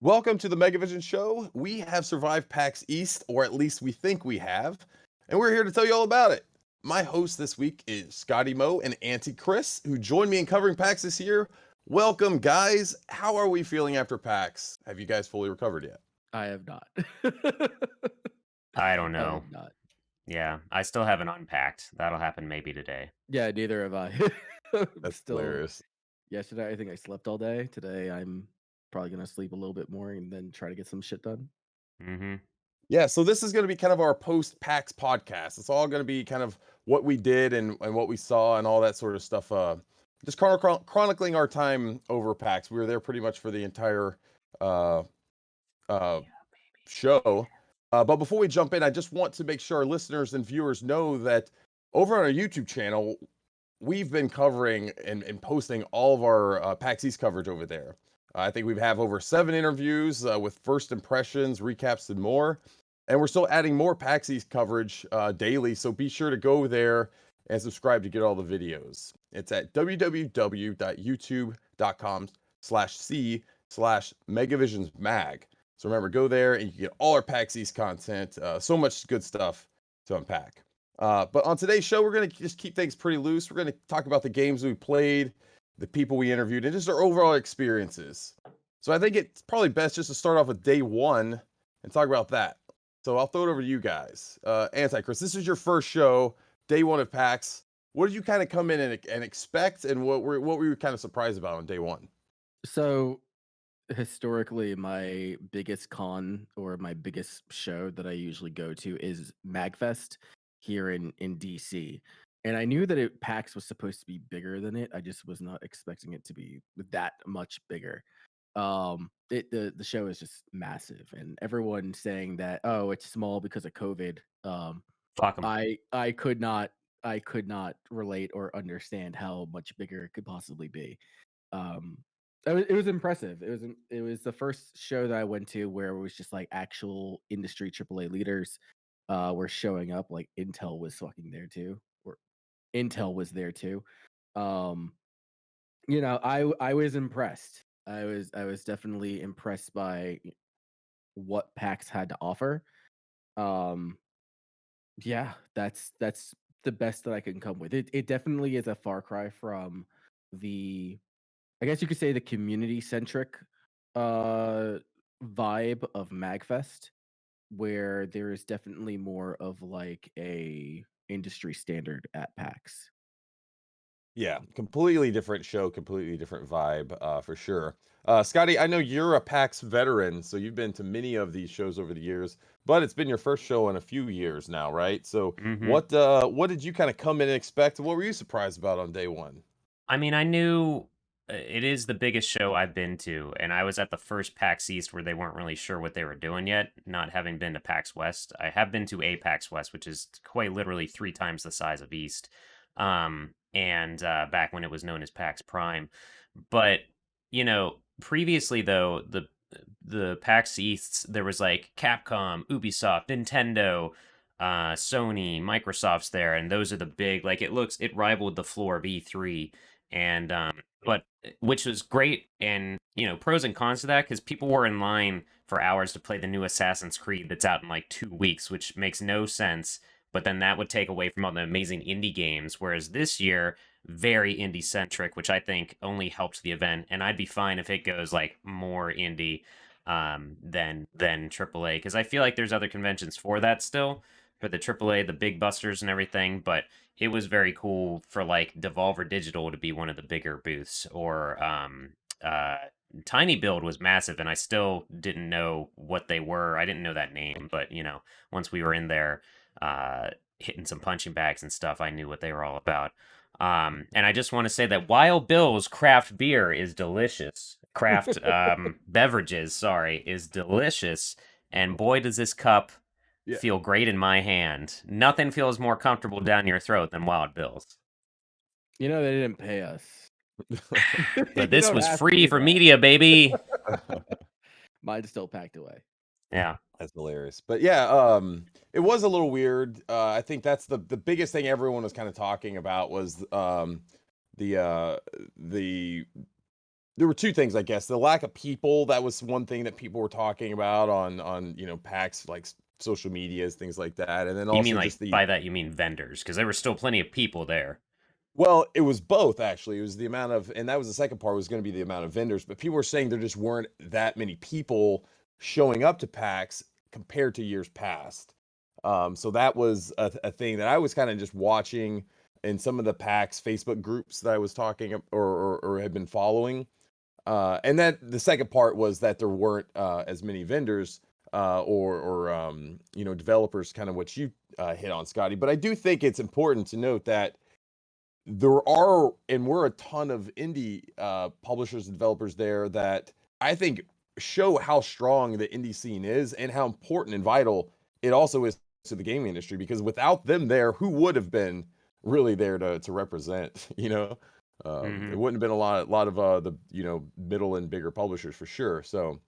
Welcome to the Megavision Show. We have survived PAX East, or at least we think we have, and we're here to tell you all about it. My host this week is Scotty Mo and Auntie Chris, who joined me in covering PAX this year. Welcome, guys. How are we feeling after PAX? Have you guys fully recovered yet? I have not. I don't I know. have not. Yeah, I still haven't unpacked. That'll happen maybe today. Yeah, neither have I. That's Still, hilarious. yesterday I think I slept all day. Today I'm probably gonna sleep a little bit more and then try to get some shit done. Mm-hmm. Yeah, so this is going to be kind of our post-PAX podcast. It's all going to be kind of what we did and what we saw and all that sort of stuff. Just chronicling our time over PAX. We were there pretty much for the entire uh, show. But before we jump in, I just want to make sure our listeners and viewers know that over on our YouTube channel, we've been covering and posting all of our PAX East coverage over there. I think we have over 7 interviews with first impressions, recaps, and more. And we're still adding more PAX East coverage daily, so be sure to go there and subscribe to get all the videos. It's at www.youtube.com/c/megavisionsmag. So remember, go there and you can get all our PAX East content. So much good stuff to unpack. But on today's show, we're going to just keep things pretty loose. We're going to talk about the games we played, the people we interviewed, and just our overall experiences. So I think it's probably best just to start off with day one and talk about that. So I'll throw it over to you guys. Anti-Chris, this is your first show, day one of PAX. What did you kind of come in and expect, and what were you kind of surprised about on day one? So historically, my biggest con or my biggest show that I usually go to is MagFest here in DC. And I knew that PAX was supposed to be bigger than it. I just was not expecting it to be that much bigger. The show is just massive, and everyone saying that, oh, it's small because of COVID. Fuck 'em. I could not relate or understand how much bigger it could possibly be. Um, it was impressive. It was the first show that I went to where it was just like actual industry AAA leaders were showing up. Like Intel was fucking there too, or Intel was there too. Um, I was impressed. I was definitely impressed by what PAX had to offer. Um, yeah, that's the best that I can come with. It definitely is a far cry from the, I guess you could say, the community centric uh vibe of Magfest, where there is definitely more of like a industry standard at PAX. Yeah, completely different show, completely different vibe, for sure. Scotty, I know you're a PAX veteran, so you've been to many of these shows over the years, but it's been your first show in a few years now, right? So Mm-hmm. what did you kind of come in and expect? What were you surprised about on day one? I mean, I knew it is the biggest show I've been to, and I was at the first PAX East where they weren't really sure what they were doing yet, not having been to PAX West. I have been to a PAX West, which is quite literally 3 times the size of East, and back when it was known as PAX Prime. But previously though, the PAX Easts, there was like Capcom, Ubisoft, Nintendo, Sony, Microsoft's there, and those are the big, like, it rivaled the floor of E3, and but which was great, and pros and cons to that, because people were in line for hours to play the new Assassin's Creed that's out in like 2 weeks, which makes no sense. But then that would take away from all the amazing indie games. Whereas this year, very indie centric, which I think only helped the event. And I'd be fine if it goes like more indie than AAA, because I feel like there's other conventions for that still, for the AAA, the big busters and everything. But it was very cool for like Devolver Digital to be one of the bigger booths, or Tiny Build was massive, and I still didn't know what they were. I didn't know that name, but once we were in there, hitting some punching bags and stuff, I knew what they were all about. And I just want to say that Wild Bill's craft beer is delicious. Craft beverages, sorry, is delicious. And boy, does this cup Yeah. feel great in my hand. Nothing feels more comfortable down your throat than Wild Bill's. They didn't pay us. But this was free for media, baby. Mine's still packed away. Yeah. That's hilarious. But yeah, it was a little weird. I think that's the biggest thing everyone was kind of talking about was the there were two things, I guess. The lack of people, that was one thing that people were talking about on PAX, like social medias, things like that. And then You mean also like just by that you mean vendors? Because there were still plenty of people there. well, it was both actually. It was the amount of, and that was the second part, was going to be the amount of vendors. But people were saying there just weren't that many people showing up to PAX compared to years past. So that was a thing that I was kind of just watching in some of the PAX Facebook groups that I was talking or had been following. And then the second part was that there weren't as many vendors or developers, kind of what you hit on, Scotty. But I do think it's important to note that there are and were a ton of indie publishers and developers there that I think show how strong the indie scene is and how important and vital it also is to the gaming industry, because without them there, who would have been really there to represent, it wouldn't have been a lot of the middle and bigger publishers for sure. So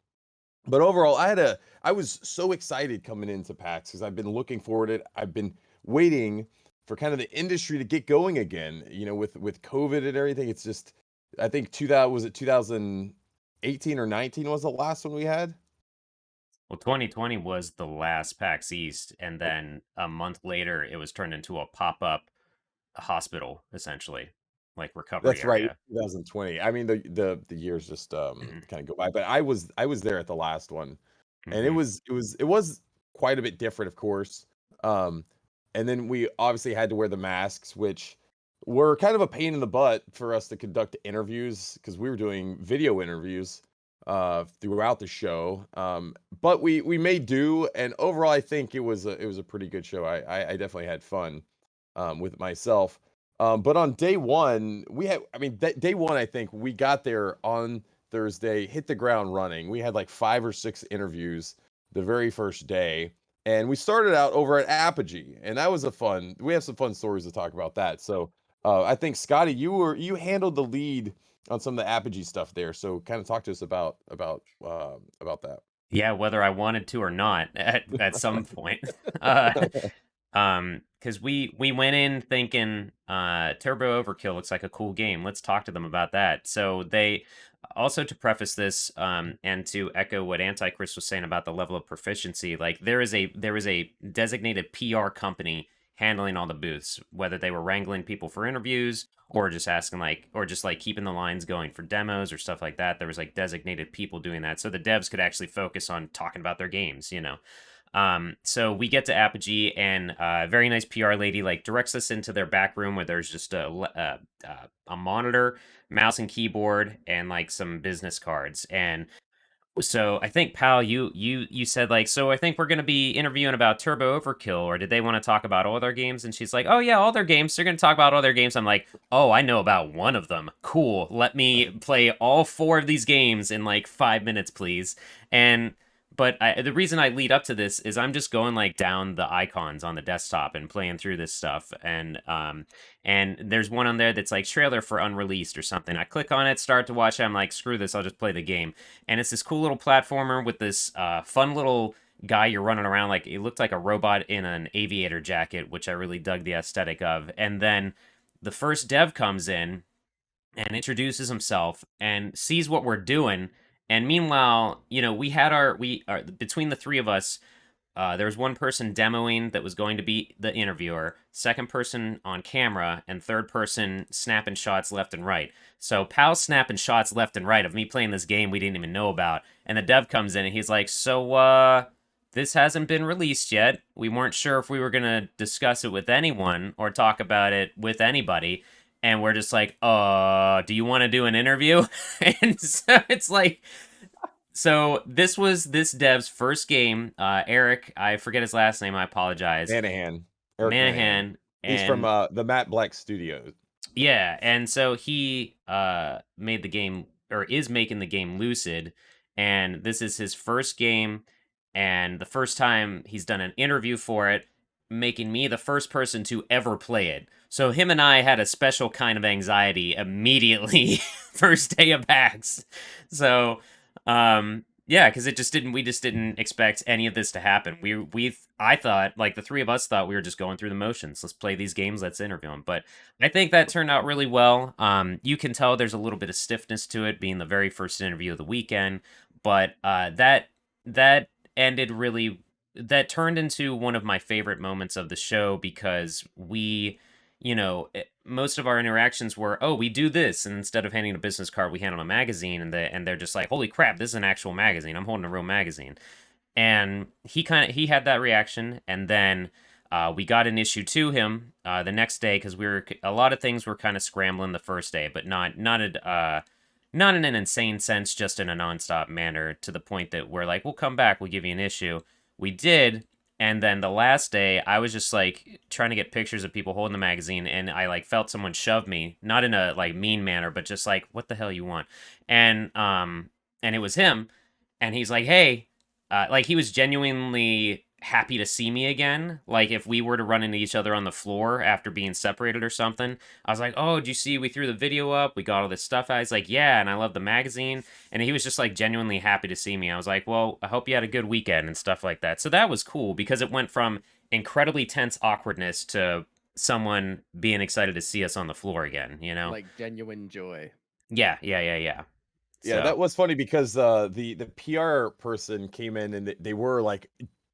but overall, I was so excited coming into PAX because I've been looking forward to it. I've been waiting for kind of the industry to get going again. With COVID and everything, it's just, I think 2018 or 19 was the last one we had. Well, 2020 was the last PAX East, and Oh, then a month later, it was turned into a pop-up hospital, essentially, like recovery that's right, area. 2020. I mean, the years just Mhm, kind of go by. But I was there at the last one, and it mhm. was quite a bit different, of course. Um, and then we obviously had to wear the masks, which were kind of a pain in the butt for us to conduct interviews because we were doing video interviews throughout the show. But we made do, and overall, I think it was a pretty good show. I definitely had fun with myself. But on day one, day one, I think we got there on Thursday, hit the ground running. We had like 5 or 6 interviews the very first day. And we started out over at Apogee, and that was we have some fun stories to talk about that. So I think Scotty, you handled the lead on some of the Apogee stuff there. So kind of talk to us about that. Yeah, whether I wanted to or not at some point. Because we went in thinking Turbo Overkill looks like a cool game. Let's talk to them about that. So they also, to preface this, and to echo what Antichrist was saying about the level of proficiency, like there is a designated PR company handling all the booths, whether they were wrangling people for interviews or just asking or just like keeping the lines going for demos or stuff like that. There was like designated people doing that, so the devs could actually focus on talking about their games. So we get to Apogee, and a very nice PR lady like directs us into their back room where there's just a monitor, mouse and keyboard, and like some business cards. And so I think, Pal, you said like, so I think we're gonna be interviewing about Turbo Overkill, or did they want to talk about all their games? And she's like, oh yeah, all their games. They're gonna talk about all their games. I'm like, oh, I know about one of them. Cool. Let me play all 4 of these games in like 5 minutes, please. And the reason I lead up to this is I'm just going like down the icons on the desktop and playing through this stuff, and there's one on there that's like trailer for unreleased or something. I click on it, start to watch it. I'm like, screw this, I'll just play the game. And it's this cool little platformer with this fun little guy you're running around like it looked like a robot in an aviator jacket, which I really dug the aesthetic of. And then the first dev comes in and introduces himself and sees what we're doing. And meanwhile, we are between the 3 of us. There was one person demoing that was going to be the interviewer, second person on camera, and third person snapping shots left and right. So Pal's snapping shots left and right of me playing this game we didn't even know about. And the dev comes in and he's like, so, this hasn't been released yet. We weren't sure if we were going to discuss it with anyone or talk about it with anybody. And we're just like, do you want to do an interview? And so it's like, so this was this dev's first game. Eric, I forget his last name. I apologize. Manahan, Eric Manahan. Manahan, He's from and the Matt Black Studios. yeah, and so he made the game, or is making the game Lucid, and this is his first game, and the first time he's done an interview for it, making me the first person to ever play it. So him and I had a special kind of anxiety immediately first day of PAX. So Yeah, because we just didn't expect any of this to happen. I thought, like, the three of us thought we were just going through the motions. Let's play these games, let's interview them. But I think that turned out really well. You can tell there's a little bit of stiffness to it, being the very first interview of the weekend. But that ended really, that turned into one of my favorite moments of the show because most of our interactions were, oh, we do this, and instead of handing a business card, we hand them a magazine, and they're just like, holy crap, this is an actual magazine. I'm holding a real magazine. And he had that reaction, and then we got an issue to him the next day because a lot of things were kind of scrambling the first day, but not in an insane sense, just in a nonstop manner, to the point that we're like, we'll come back, we'll give you an issue. We did, and then the last day, I was just like trying to get pictures of people holding the magazine, and I like felt someone shove me, not in a like mean manner, but just like, what the hell you want? And it was him, and he's like, hey, like he was genuinely happy to see me again. Like if we were to run into each other on the floor after being separated or something, I was like, oh, did you see we threw the video up? We got all this stuff out. He's like, yeah, and I love the magazine. And he was just like genuinely happy to see me. I was like, well, I hope you had a good weekend and stuff like that. So that was cool because it went from incredibly tense awkwardness to someone being excited to see us on the floor again, you know? Like genuine joy. Yeah. Yeah, So, that was funny because the PR person came in and they were like,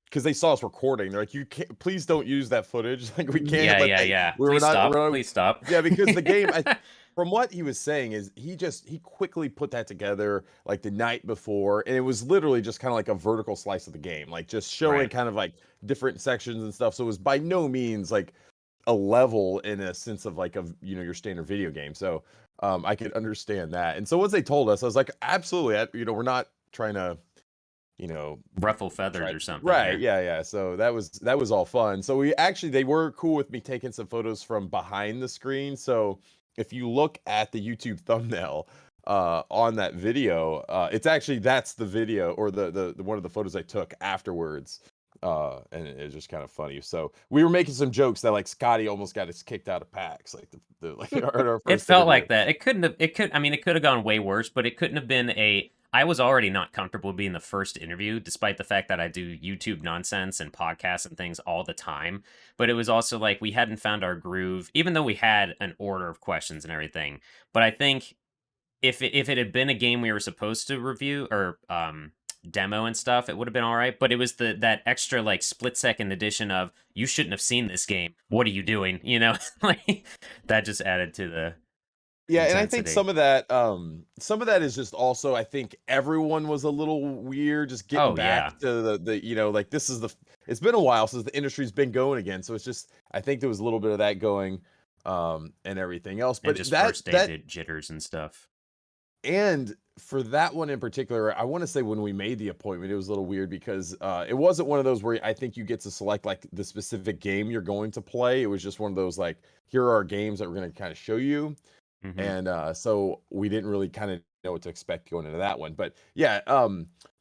because they saw us recording, they're like, "You can't, please don't use that footage. Like, we can't let that. yeah. We were Please not. stop. We're not Please stop. yeah, because the game, from what he was saying, is he quickly put that together like the night before, and it was literally just kind of like a vertical slice of the game, like just showing Right. kind of like different sections and stuff. So it was by no means like a level in a sense of like your standard video game. So I could understand that. And so once they told us, I was like, absolutely, we're not trying to Ruffle feathers try or something right, here. yeah. So that was all fun. So they were cool with me taking some photos from behind the screen. So if you look at the YouTube thumbnail on that video, it's actually that's the video or the one of the photos I took afterwards. And it's just kind of funny. So we were making some jokes that like Scotty almost got us kicked out of PAX, like the like our It first felt interview. like that. I mean, it could have gone way worse, but it couldn't have been I was already not comfortable being the first interview, despite the fact that I do YouTube nonsense and podcasts and things all the time. But it was also like we hadn't found our groove, even though we had an order of questions and everything. But I think if it had been a game we were supposed to review or demo and stuff, it would have been all right. But it was that extra like split-second addition of you shouldn't have seen this game. What are you doing? You know, like that just added to the Yeah, and I think intensity. some of that is just also I think everyone was a little weird just getting Oh yeah, back to the like this is it's been a while since the industry's been going again. So it's just I think there was a little bit of that going and everything else. and But just first day jitters and stuff. and for that one in particular, I want to say when we made the appointment, it was a little weird because it wasn't one of those where I think you get to select like the specific game you're going to play. It was just one of those like here are our games that we're going to kind of show you. Hmm. And so we didn't really kind of know what to expect going into that one. But yeah,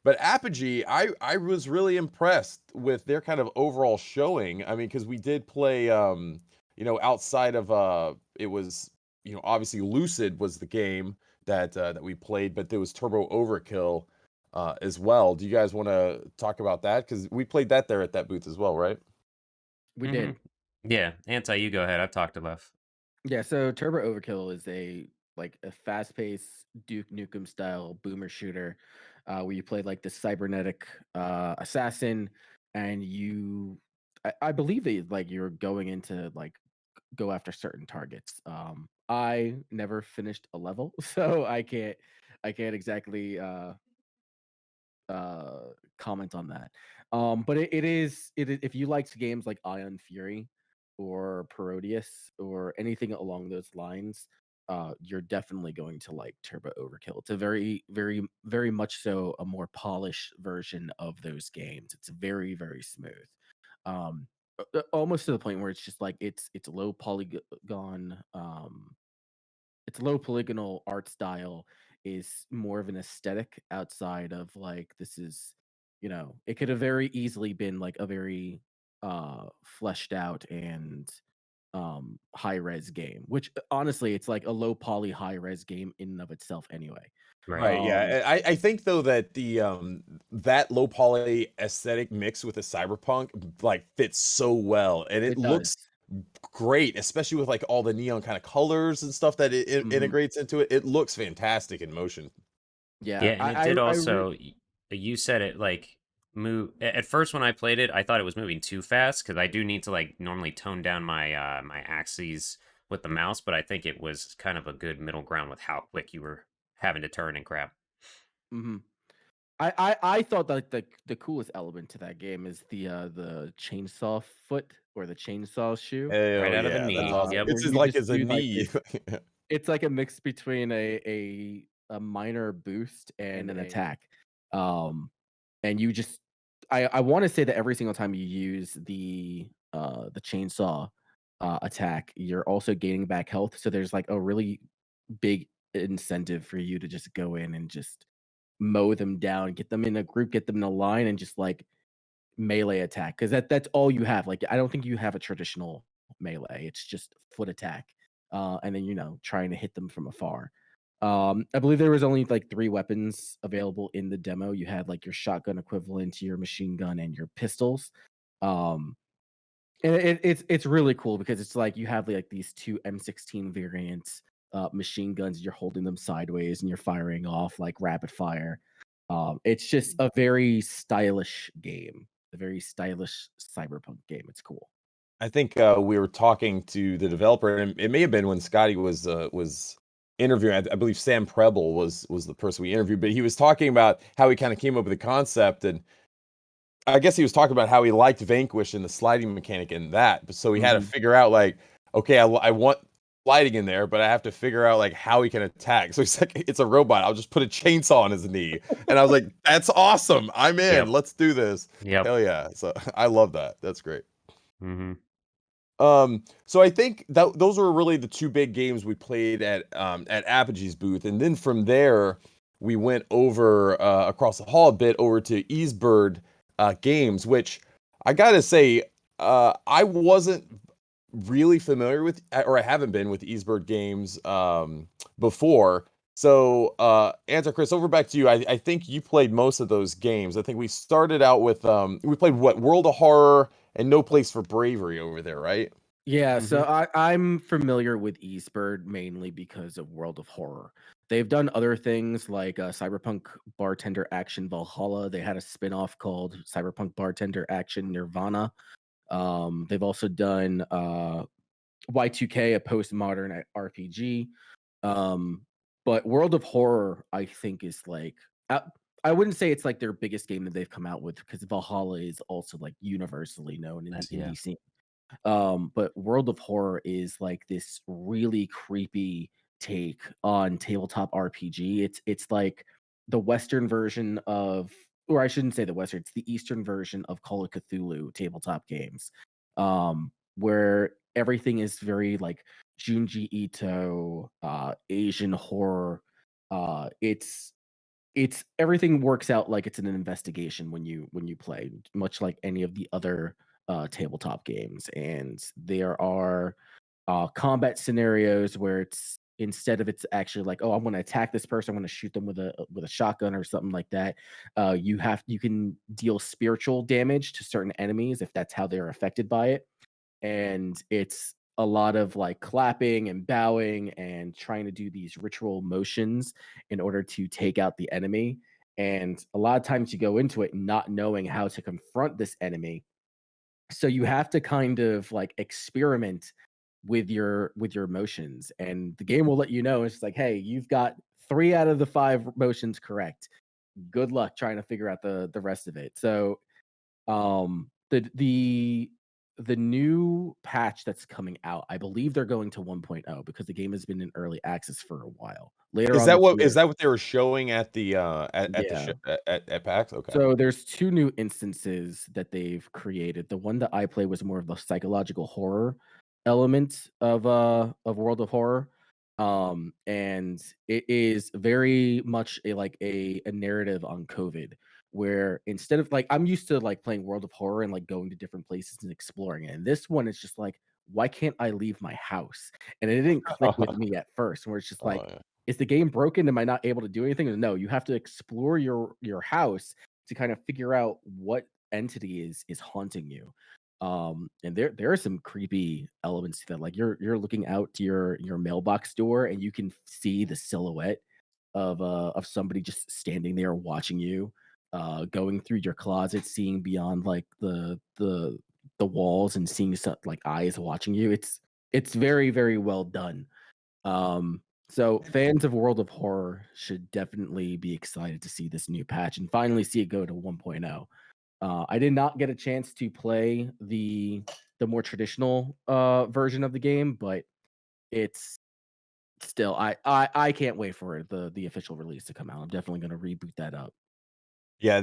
but Apogee, I was really impressed with their kind of overall showing. I mean, because we did play outside of it was obviously Lucid was the game that we played, but there was Turbo Overkill as well. Do you guys want to talk about that? Because we played that there at that booth as well, right? We Hmm. did. Yeah, Anti, you go ahead. I've talked enough. Yeah, so Turbo Overkill is a fast-paced Duke Nukem style boomer shooter, where you play like the cybernetic assassin, and I believe that like you're going into like go after certain targets. I never finished a level, so I can't exactly comment on that. But it is if you liked games like Ion Fury or Parodius or anything along those lines, you're definitely going to like Turbo Overkill. It's a very, very, very much so a more polished version of those games. It's very, very smooth. Almost to the point where it's just like it's low polygon its low polygonal art style is more of an aesthetic outside of like this is it could have very easily been like a very fleshed out and high res game, which honestly it's like a low poly high res game in and of itself anyway. Right. Right. Yeah. I think though that that low poly aesthetic mixed with the cyberpunk like fits so well, and it It does. looks great, especially with like all the neon kind of colors and stuff that it Mhm. integrates into it. It looks fantastic in motion. Yeah, Yeah, and it did I re also. You said it like move. At first, when I played it, I thought it was moving too fast because I do need to like normally tone down my my axes with the mouse, but I think it was kind of a good middle ground with how quick you were having to turn and crap. mhm. I thought that the coolest element to that game is the chainsaw foot or the chainsaw shoe, Right Hell out of the yeah, that's knee. awesome. Yep. where It's just you like just it's a do like knee. this. It's like a mix between a minor boost and an attack. Um, and you just I want to say that every single time you use the chainsaw attack, you're also gaining back health. So there's like a really big incentive for you to just go in and just mow them down, get them in a group, get them in a line, and just like melee attack because that's all you have. Like I don't think you have a traditional melee. It's just foot attack, and then trying to hit them from afar. I believe there was only like 3 weapons available in the demo. You had like your shotgun equivalent, your machine gun, and your pistols. Um, and it's really cool because it's like you have like these 2 M16 variants machine guns. You're holding them sideways and you're firing off like rapid fire. It's just a very stylish game, a very stylish cyberpunk game. It's cool. I think we were talking to the developer, and it may have been when Scotty was interviewing. I believe Sam Preble was the person we interviewed, but he was talking about how he kind of came up with the concept, and I guess he was talking about how he liked Vanquish and the sliding mechanic in that. But so he had to Mhm. figure out like, okay, I want sliding in there, but I have to figure out like how he can attack. So he's like, it's a robot. I'll just put a chainsaw on his knee, and I was like, that's awesome. I'm in. Yep. Let's do this. Yep. Hell yeah! So I love that. That's great. Mm-hmm. So I think that those were really the two big games we played at Apogee's booth, and then from there we went over across the hall a bit over to Eastbird Games, which I gotta say I wasn't really familiar with, or I haven't been with Eastbird Games before. So Answer Chris, over back to you. I think you played most of those games. I think we started out with we played what, World of Horror and No Place for Bravery over there, right? Yeah, Mm-hmm. so I'm familiar with Eastbird mainly because of World of Horror. They've done other things like Cyberpunk Bartender Action Valhalla. They had a spin-off called Cyberpunk Bartender Action Nirvana. They've also done Y2K, a postmodern RPG. Um, but World of Horror, I think, is like I wouldn't say it's like their biggest game that they've come out with because Valhalla is also like universally known in the Yeah. indie scene. But World of Horror is like this really creepy take on tabletop RPG. It's like the Western version of, or I shouldn't say the Western, it's the Eastern version of Call of Cthulhu tabletop games. Where everything is very like Junji Ito, Asian horror. It's everything works out like it's an investigation when you play, much like any of the other tabletop games. And there are combat scenarios where it's instead of it's actually like, oh, I'm going to attack this person, I'm going to shoot them with a shotgun or something like that. You can deal spiritual damage to certain enemies if that's how they're affected by it, and it's a lot of like clapping and bowing and trying to do these ritual motions in order to take out the enemy. And a lot of times you go into it not knowing how to confront this enemy, so you have to kind of like experiment with your motions, and the game will let you know. It's like, hey, you've got 3 out of the 5 motions correct. Good luck trying to figure out the rest of it. So the new patch that's coming out, I believe they're going to 1.0 because the game has been in early access for a while. Later Is on that this what year. they were showing at the at the Yeah. at PAX? Okay. So there's 2 new instances that they've created. The one that I play was more of the psychological horror element of World of Horror. And it is very much a narrative on COVID, where instead of like, I'm used to like playing World of Horror and like going to different places and exploring it. And this one is just like, why can't I leave my house? And it didn't click with me at first, where it's just Oh, like, yeah. is the game broken? Am I not able to do anything? No, you have to explore your house to kind of figure out what entity is haunting you. And there are some creepy elements to that. Like you're looking out to your mailbox door and you can see the silhouette of somebody just standing there watching you, going through your closet, seeing beyond like the walls and seeing like eyes watching you. It's very, very well done. So fans of World of Horror should definitely be excited to see this new patch and finally see it go to 1.0. I did not get a chance to play the more traditional version of the game, but it's still I can't wait for the official release to come out. I'm definitely going to reboot that up. Yeah,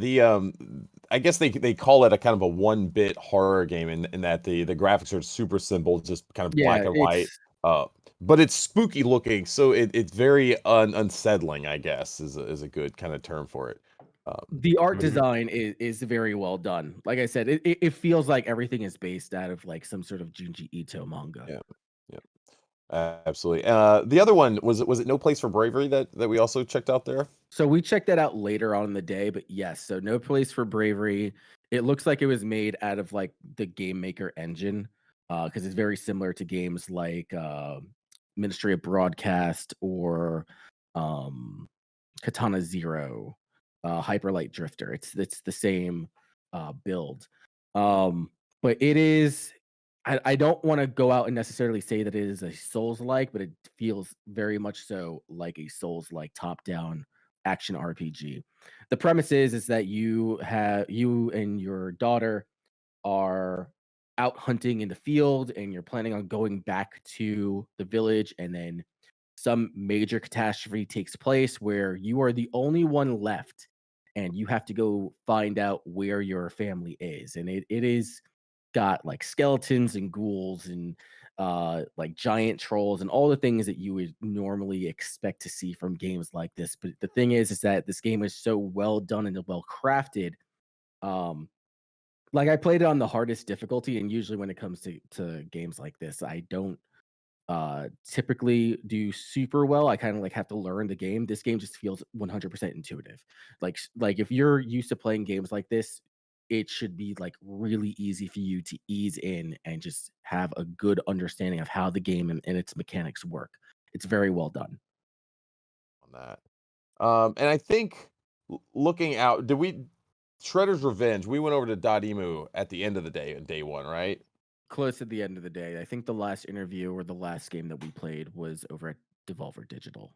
I guess they call it a kind of a one-bit horror game in that the graphics are super simple, just kind of black Yeah, and white. it's But it's spooky looking, so it's very unsettling, I guess, is a good kind of term for it. the art But if you design is very well done. Like I said, it feels like everything is based out of like some sort of Junji Ito manga. yeah, yeah, absolutely. The other one was it No Place for Bravery that we also checked out there? So we checked that out later on in the day, but yes, so No Place for Bravery. It looks like it was made out of like the Game Maker engine, because it's very similar to games like Ministry of Broadcast or um, Katana Zero, Hyper Light Drifter. It's the same build, um, but it is. I don't want to go out and necessarily say that it is a Souls like, but it feels very much so like a Souls like top down action RPG. The premise is that you and your daughter are out hunting in the field and you're planning on going back to the village, and then some major catastrophe takes place where you are the only one left and you have to go find out where your family is. And it is got like skeletons and ghouls and like giant trolls and all the things that you would normally expect to see from games like this. But the thing is that this game is so well done and well crafted. Um, like I played it on the hardest difficulty, and usually when it comes to games like this, I don't typically do super well. I kind of like have to learn the game. This game just feels 100% intuitive. Like if you're used to playing games like this, it should be like really easy for you to ease in and just have a good understanding of how the game and its mechanics work. It's very well done. On that. And I think looking out, did we Shredder's Revenge? We went over to Dotemu at the end of the day, day one, right? Close to the end of the day, I think the last interview or the last game that we played was over at Devolver Digital.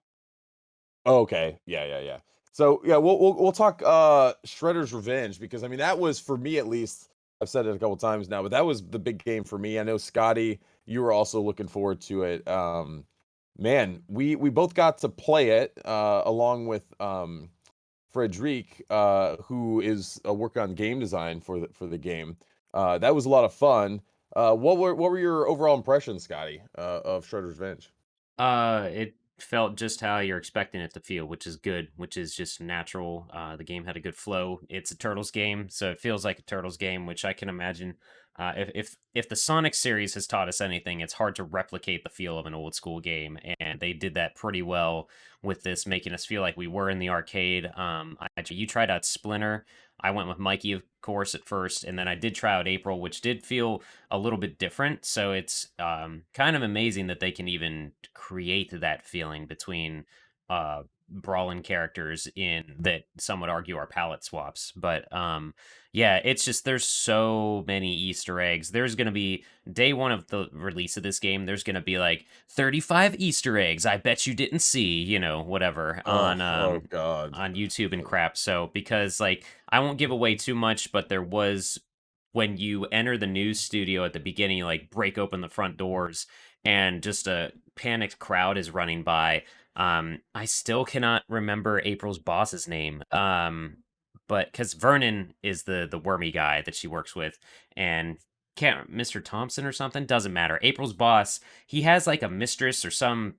Oh, okay. Yeah, yeah, yeah. So yeah, we'll talk Shredder's Revenge because I mean that was for me at least. I've said it a couple times now, but that was the big game for me. I know Scotty, you were also looking forward to it. Man, we both got to play it along with Frederic, who is working on game design for the game. That was a lot of fun. What were your overall impressions, Scotty, of Shredder's Revenge? It felt just how you're expecting it to feel, which is good, which is just natural. The game had a good flow. It's a Turtles game, so it feels like a Turtles game, which I can imagine. If the Sonic series has taught us anything, it's hard to replicate the feel of an old school game, and they did that pretty well with this, making us feel like we were in the arcade. You tried out Splinter. I went with Mikey, of course, at first, and then I did try out April, which did feel a little bit different. So it's kind of amazing that they can even create that feeling between brawling characters in that some would argue are palette swaps. But yeah, it's just there's so many Easter eggs. There's going to be day one of the release of this game. There's going to be like 35 Easter eggs. I bet you didn't see, whatever Oh God. on YouTube and crap. So because like I won't give away too much, but there was when you enter the news studio at the beginning, you like break open the front doors and just a panicked crowd is running by. I still cannot remember April's boss's name. But because Vernon is the wormy guy that she works with, and can't Mr. Thompson or something doesn't matter. April's boss, he has like a mistress or some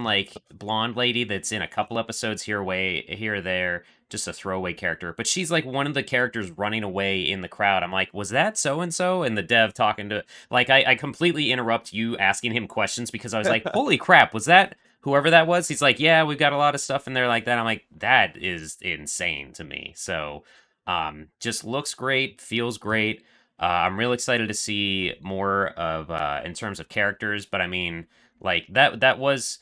like blonde lady that's in a couple episodes here or there, just a throwaway character, but she's like one of the characters running away in the crowd. I'm like, was that so and so? And the dev talking to like I completely interrupt you asking him questions because I was like, holy crap, was that whoever that was, he's like, yeah, we've got a lot of stuff in there like that. I'm like, that is insane to me. So just looks great, feels great. I'm real excited to see more of in terms of characters, but I mean, like that was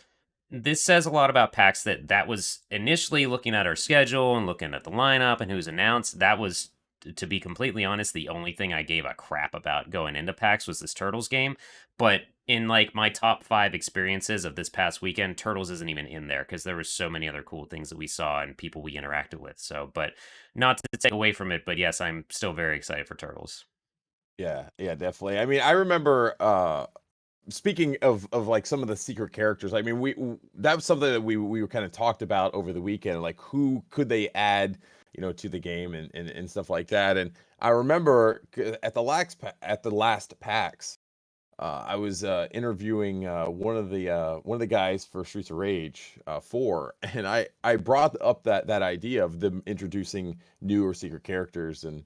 this says a lot about PAX that was initially looking at our schedule and looking at the lineup and who's announced. That was, to be completely honest, the only thing I gave a crap about going into PAX was this Turtles game. But in like my top 5 experiences of this past weekend, Turtles isn't even in there because there was so many other cool things that we saw and people we interacted with. So, but not to take away from it, but yes, I'm still very excited for Turtles. Yeah, yeah, definitely. I mean, I remember speaking of like some of the secret characters. I mean, that was something that we were kind of talked about over the weekend, like who could they add, to the game and stuff like that. And I remember at the last PAX, I was interviewing one of the guys for Streets of Rage 4, and I brought up that idea of them introducing new or secret characters, and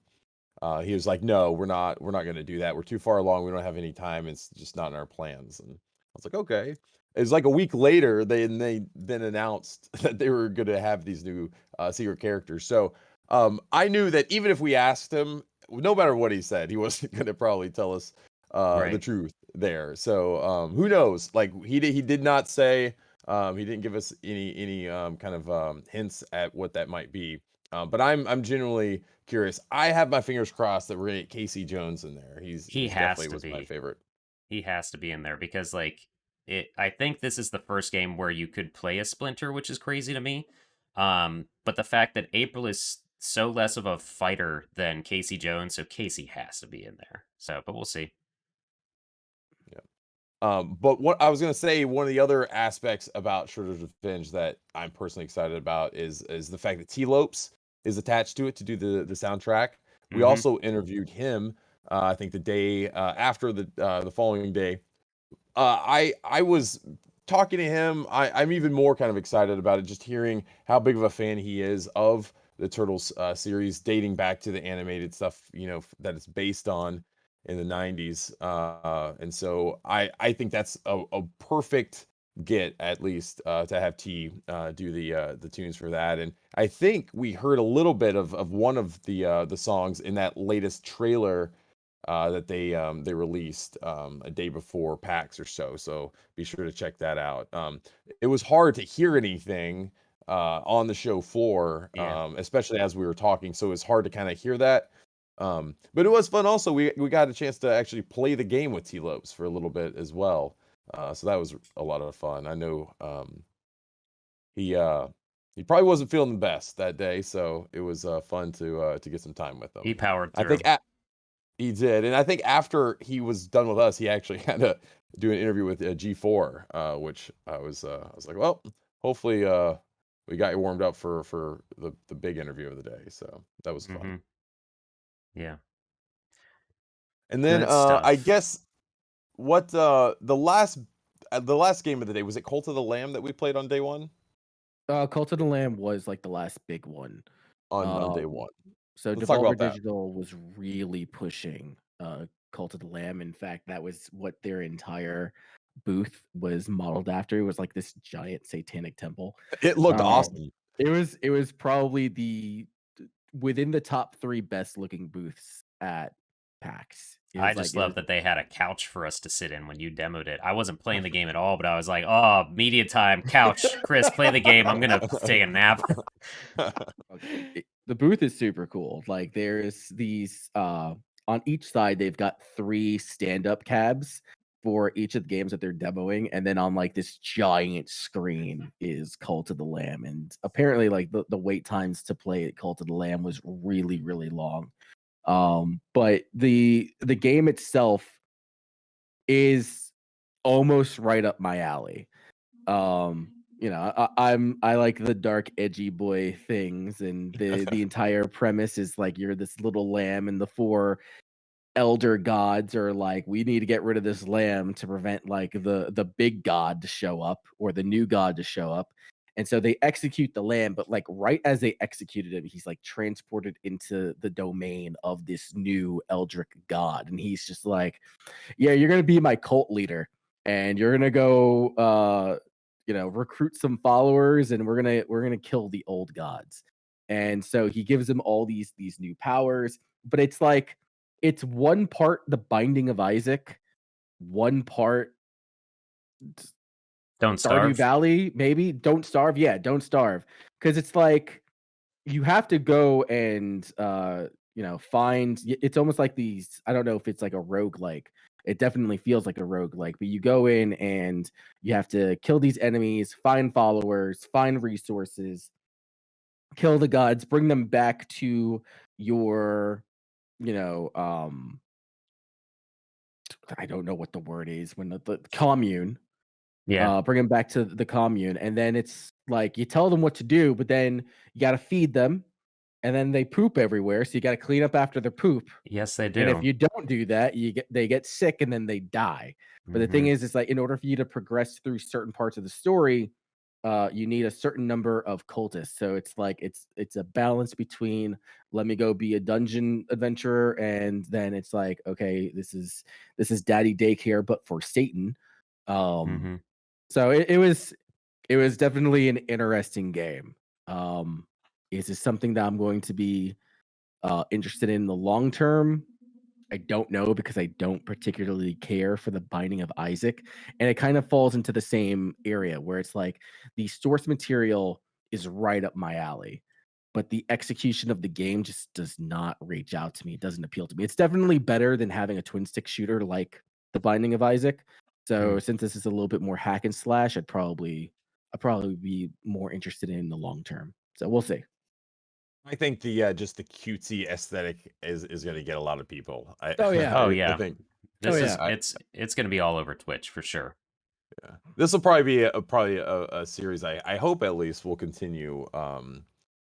he was like, "No, we're not going to do that. We're too far along. We don't have any time. It's just not in our plans." And I was like, "Okay." It was like a week later, they then announced that they were going to have these new secret characters. So I knew that even if we asked him, no matter what he said, he wasn't going to probably tell us the Right. truth there. So who knows? Like he did not say. He didn't give us any kind of hints at what that might be. But I'm genuinely curious. I have my fingers crossed that we're gonna get Casey Jones in there. He He's has definitely to was my be. favorite. He has to be in there because I think this is the first game where you could play a Splinter, which is crazy to me. But the fact that April is so less of a fighter than Casey Jones, so Casey has to be in there. So, but we'll see. Yeah. But what I was gonna say, one of the other aspects about Shredder's Revenge that I'm personally excited about is the fact that T Lopes is attached to it to do the soundtrack. We Mm-hmm. also interviewed him. I think the day after the following day. I was talking to him. I'm even more kind of excited about it, just hearing how big of a fan he is of the Turtles series, dating back to the animated stuff, that it's based on in the '90s. And so I think that's a perfect get, at least to have T do the tunes for that. And I think we heard a little bit of one of the songs in that latest trailer that they released a day before PAX or so. So be sure to check that out. It was hard to hear anything on the show floor, Yeah. especially as we were talking. So it's hard to kind of hear that. But it was fun. Also, we got a chance to actually play the game with T Lopes for a little bit as well. So that was a lot of fun. I know he probably wasn't feeling the best that day, so it was fun to get some time with He him. powered I through. think he did, and I think after he was done with us, he actually had to do an interview with G4, which I was like, well, hopefully we got you warmed up for the big interview of the day. So that was fun. Mm-hmm. Yeah. And then Good I stuff. guess what the last game of the day, was it Cult of the Lamb that we played on day one? Cult of the Lamb was like the last big one. On day Um, one. so Let's talk Devolver about that. Digital was really pushing Cult of the Lamb. In fact, that was what their entire booth was modeled after. It was like this giant satanic temple. It looked Um, awesome. it was probably within the top 3 best looking booths at PAX. It I was like just love that they had a couch for us to sit in when you demoed it. I wasn't playing the game at all, but I was like, oh, media time, couch. Chris, play the game. I'm going to take a nap. The booth is super cool. Like there's these on each side they've got 3 stand-up cabs for each of the games that they're demoing, and then on like this giant screen is Cult of the Lamb. And apparently like the wait times to play at Cult of the Lamb was really, really long. But the game itself is almost right up my alley. I like the dark edgy boy things, and the entire premise is like you're this little lamb and the 4 elder gods are like, we need to get rid of this lamb to prevent like the big god to show up or the new god to show up. And so they execute the lamb, but like right as they executed him, he's like transported into the domain of this new eldritch god, and he's just like, yeah, you're gonna be my cult leader, and you're gonna go recruit some followers, and we're gonna kill the old gods. And so he gives them all these new powers, but it's like it's one part the Binding of Isaac, one part Don't Stardew starve. Valley, maybe. Don't Starve. Yeah, Don't Starve. Because it's like you have to go and find. It's almost like these. I don't know if it's like a roguelike. It definitely feels like a roguelike, but you go in and you have to kill these enemies, find followers, find resources, kill the gods, bring them back to your, I don't know what the word is, when the commune. Yeah. Bring them back to the commune, and then it's like you tell them what to do, but then you got to feed them, and then they poop everywhere, so you got to clean up after their poop. Yes, they And if do. you don't do that, they get sick and then they die. But the thing Mhm. is, it's like in order for you to progress through certain parts of the story, you need a certain number of cultists. So it's like it's a balance between let me go be a dungeon adventurer, and then it's like, okay, this is daddy daycare, but for Satan. Mhm. So it was definitely an interesting game. Is this something that I'm going to be interested in the long term? I don't know, because I don't particularly care for the Binding of Isaac, and it kind of falls into the same area where it's like the source material is right up my alley, but the execution of the game just does not reach out to me. It doesn't appeal to me. It's definitely better than having a twin stick shooter like the Binding of Isaac. So since this is a little bit more hack and slash, I'd probably be more interested in the long term. So we'll see. I think the just the cutesy aesthetic is going to get a lot of people. Oh yeah. Oh I yeah. think Oh, This is yeah. it's going to be all over Twitch for sure. yeah. This will probably be a series I hope at least will continue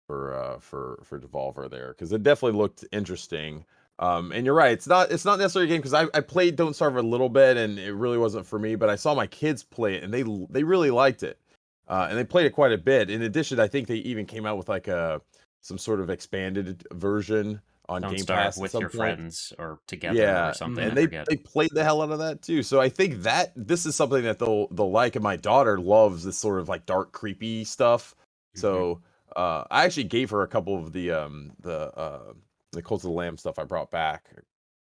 for Devolver there, because it definitely looked interesting. And you're right, it's not necessarily a game, because I played Don't Starve a little bit and it really wasn't for me, but I saw my kids play it and they really liked it. And they played it quite a bit. In addition, I think they even came out with like some sort of expanded version on Don't Game starve Pass at with some your point. friends or together Yeah, or something. Mhm. I and forget. they played the hell out of that too. So I think that this is something that they'll like, and my daughter loves this sort of like dark, creepy stuff. Mhm. So I actually gave her a couple of the Cult of the Lamb stuff I brought back,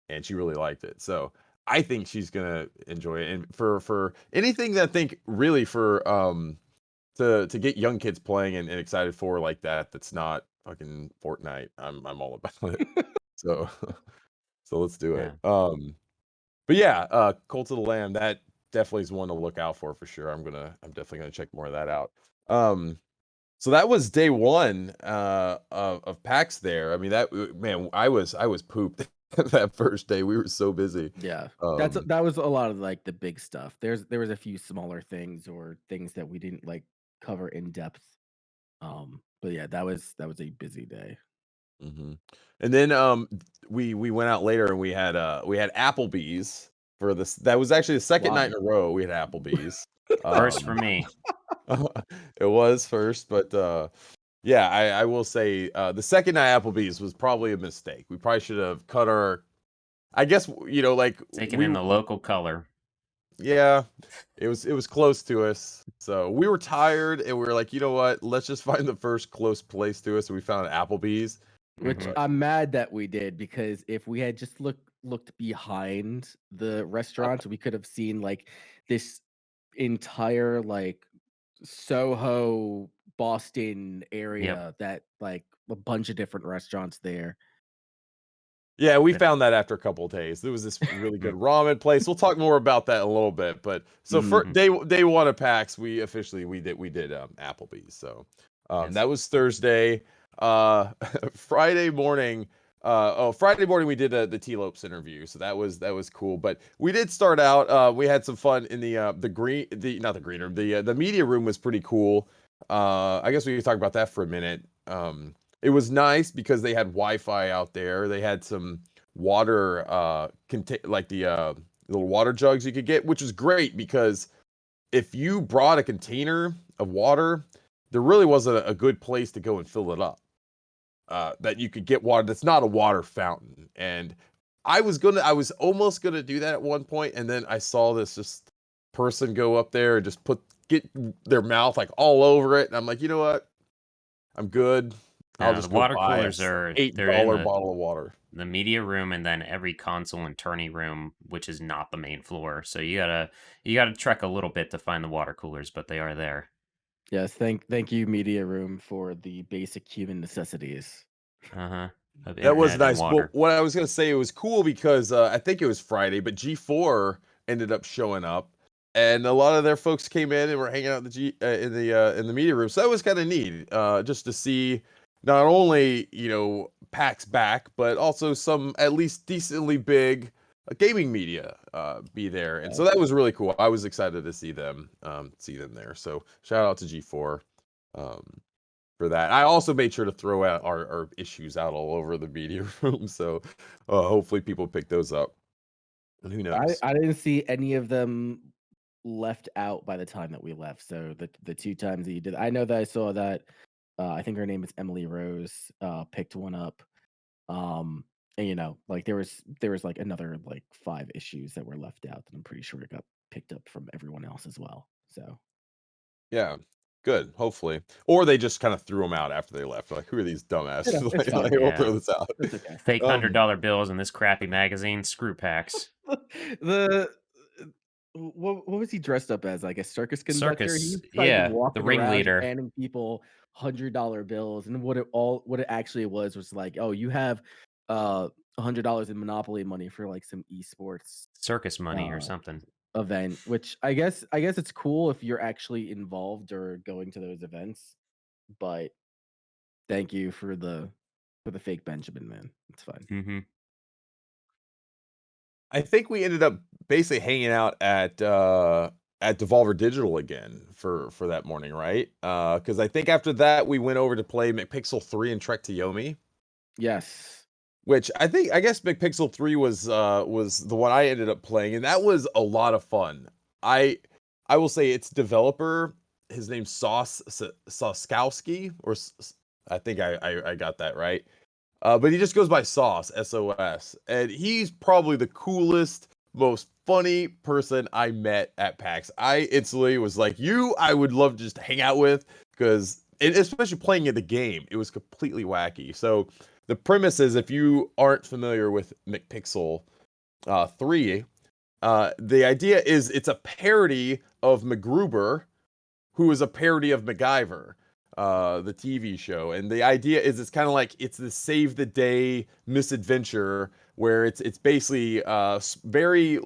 and she really liked it. So I think she's gonna enjoy it. And for anything that I think really for to get young kids playing and excited for like that, that's not fucking Fortnite, I'm all about it. So so let's do Yeah. it. But yeah, Cult of the Lamb, that definitely is one to look out for sure. I'm definitely gonna check more of that out. So that was day one of PAX there. I mean, man, I was pooped that first day. We were so busy. Yeah. Um, That was a lot of like the big stuff. There was a few smaller things or things that we didn't like cover in depth. But yeah, that was a busy day. mhm. And then we went out later and we had Applebee's for this. That was actually the second night in a row we had Applebee's. First for Um, me. it was first, but yeah, I will say the second night Applebee's was probably a mistake. We probably should have cut our. I guess like Taking in the local color. yeah, it was close to us. So we were tired and we were like, you know what? Let's just find the first close place to us. And we found Applebee's. Which Mhm. I'm mad that we did, because if we had just looked behind the restaurant, we could have seen like this entire like Soho Boston Yep. area, that like a bunch of different restaurants there. Yeah, we Yeah. found that after a couple of days. There was this really good ramen place. We'll talk more about that in a little bit. But so for Mhm. day one of PAX, we did Applebee's. So Yes. that was Thursday. Friday morning. Friday morning we did the T-Lopes interview, so that was cool. But we did start out. We had some fun in the green, not the green room. The media room was pretty cool. I guess we could talk about that for a minute. It was nice because they had Wi-Fi out there. They had some water, like the little water jugs you could get, which is great because if you brought a container of water, there really wasn't a good place to go and fill it up. That you could get water that's not a water fountain. And I was almost gonna do that at one point, and then I saw this just person go up there and just put get their mouth like all over it, and I'm like, you know what? I'm good. I'll The just go water buy coolers are they're $8 in bottle of water. the media room and then every console and tourney room, which is not the main floor. So you gotta trek a little bit to find the water coolers, but they are there. Yes, thank you, Media Room, for the basic human necessities. Of That was internet and nice. But water. what I was gonna say, it was cool because I think it was Friday, but G4 ended up showing up, and a lot of their folks came in and were hanging out in the media room. So that was kind of neat, just to see not only PAX back, but also some at least decently big gaming media be there, and so that was really cool. I was excited to see them there. So shout out to G4. Um, for that. I also made sure to throw out our issues out all over the media room, so hopefully people pick those up. And who knows? I didn't see any of them left out by the time that we left. So the two times that you did, I know that I saw that. I think her name is Emily Rose. Picked one up. And like there was like another like 5 issues that were left out that I'm pretty sure it got picked up from everyone else as well. So Yeah, good. Hopefully, or they just kind of threw them out after they left. Like, who are these dumbasses? it's fine. We'll Yeah. throw this out. That's okay. Fake $100 bills in this crappy magazine. Screw PAX. the what was he dressed up as? Like a circus conductor? Circus, He's like yeah, the walking around ringleader. handing people $100 bills, and what it actually was like, oh, you have $100 in Monopoly money for like some esports Circus money or something. event. Which I guess it's cool if you're actually involved or going to those events. But thank you for the fake Benjamin, man. It's fine. Mm-hmm. I think we ended up basically hanging out at Devolver Digital again for that morning, right? Because I think after that we went over to play McPixel 3 and Trek to Yomi. Yes. Which I guess McPixel 3 was the one I ended up playing, and that was a lot of fun. I will say its developer, his name's Soskowski, or I think I got that right. But he just goes by Sauce, SOS, and he's probably the coolest, most funny person I met at PAX. I instantly was like, I would love to just hang out with, because especially playing the game, it was completely wacky. So the premise is, if you aren't familiar with McPixel 3, the idea is it's a parody of MacGruber, who is a parody of MacGyver, the TV show. And the idea is it's kind of like it's the save the day misadventure, where it's basically very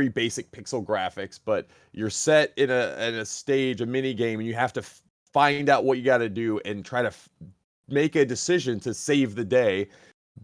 basic pixel graphics, but you're set in a stage, a mini game, and you have to find out what you got to do and try to make a decision to save the day.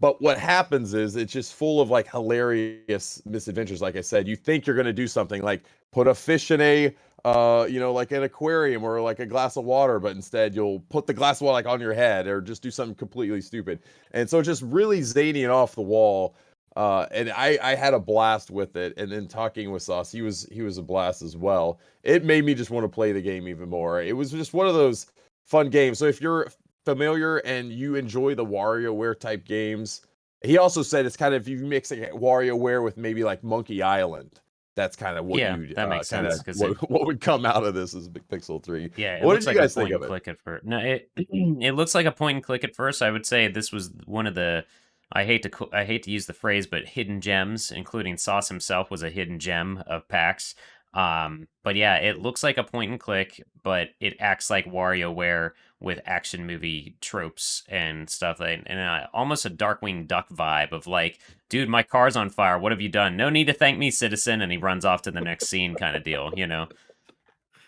But what happens is it's just full of like hilarious misadventures. Like I said, you think you're going to do something like put a fish in a like an aquarium or like a glass of water, but instead you'll put the glass of water like on your head, or just do something completely stupid. And so it's just really zany and off the wall. And I had a blast with it. And then talking with Sauce, he was a blast as well. It made me just want to play the game even more. It was just one of those fun games. So if you're familiar and you enjoy the WarioWare type games, he also said it's kind of, if you mix like WarioWare with maybe like Monkey Island, that's kind of what that makes sense, because what would come out of this is McPixel 3. Yeah, What did you guys think of it? Click at first. No, it looks like a point and click at first. I would say this was one of the, I hate to use the phrase, but hidden gems, including Sauce himself was a hidden gem of PAX. But yeah, it looks like a point and click, but it acts like WarioWare with action movie tropes and stuff, and almost a Darkwing Duck vibe of like, dude, my car's on fire. What have you done? No need to thank me, citizen. And he runs off to the next scene, kind of deal,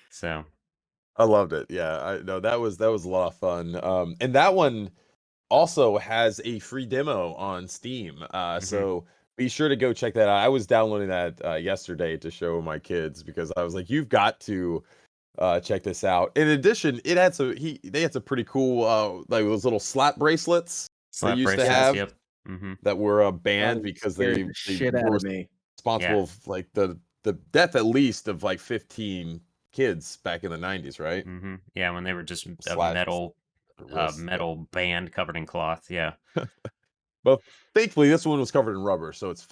So I loved it. Yeah, I know that was a lot of fun. And that one also has a free demo on Steam. So be sure to go check that out. I was downloading that yesterday to show my kids, because I was like, you've got to check this out. In addition, they had some pretty cool like those little slap bracelets they used to have. Yep. That were banned because they were responsible of like the death at least of like 15 kids back in the 90s, right? Yeah, when they were just a metal band covered in cloth. Yeah. But thankfully this one was covered in rubber, so it's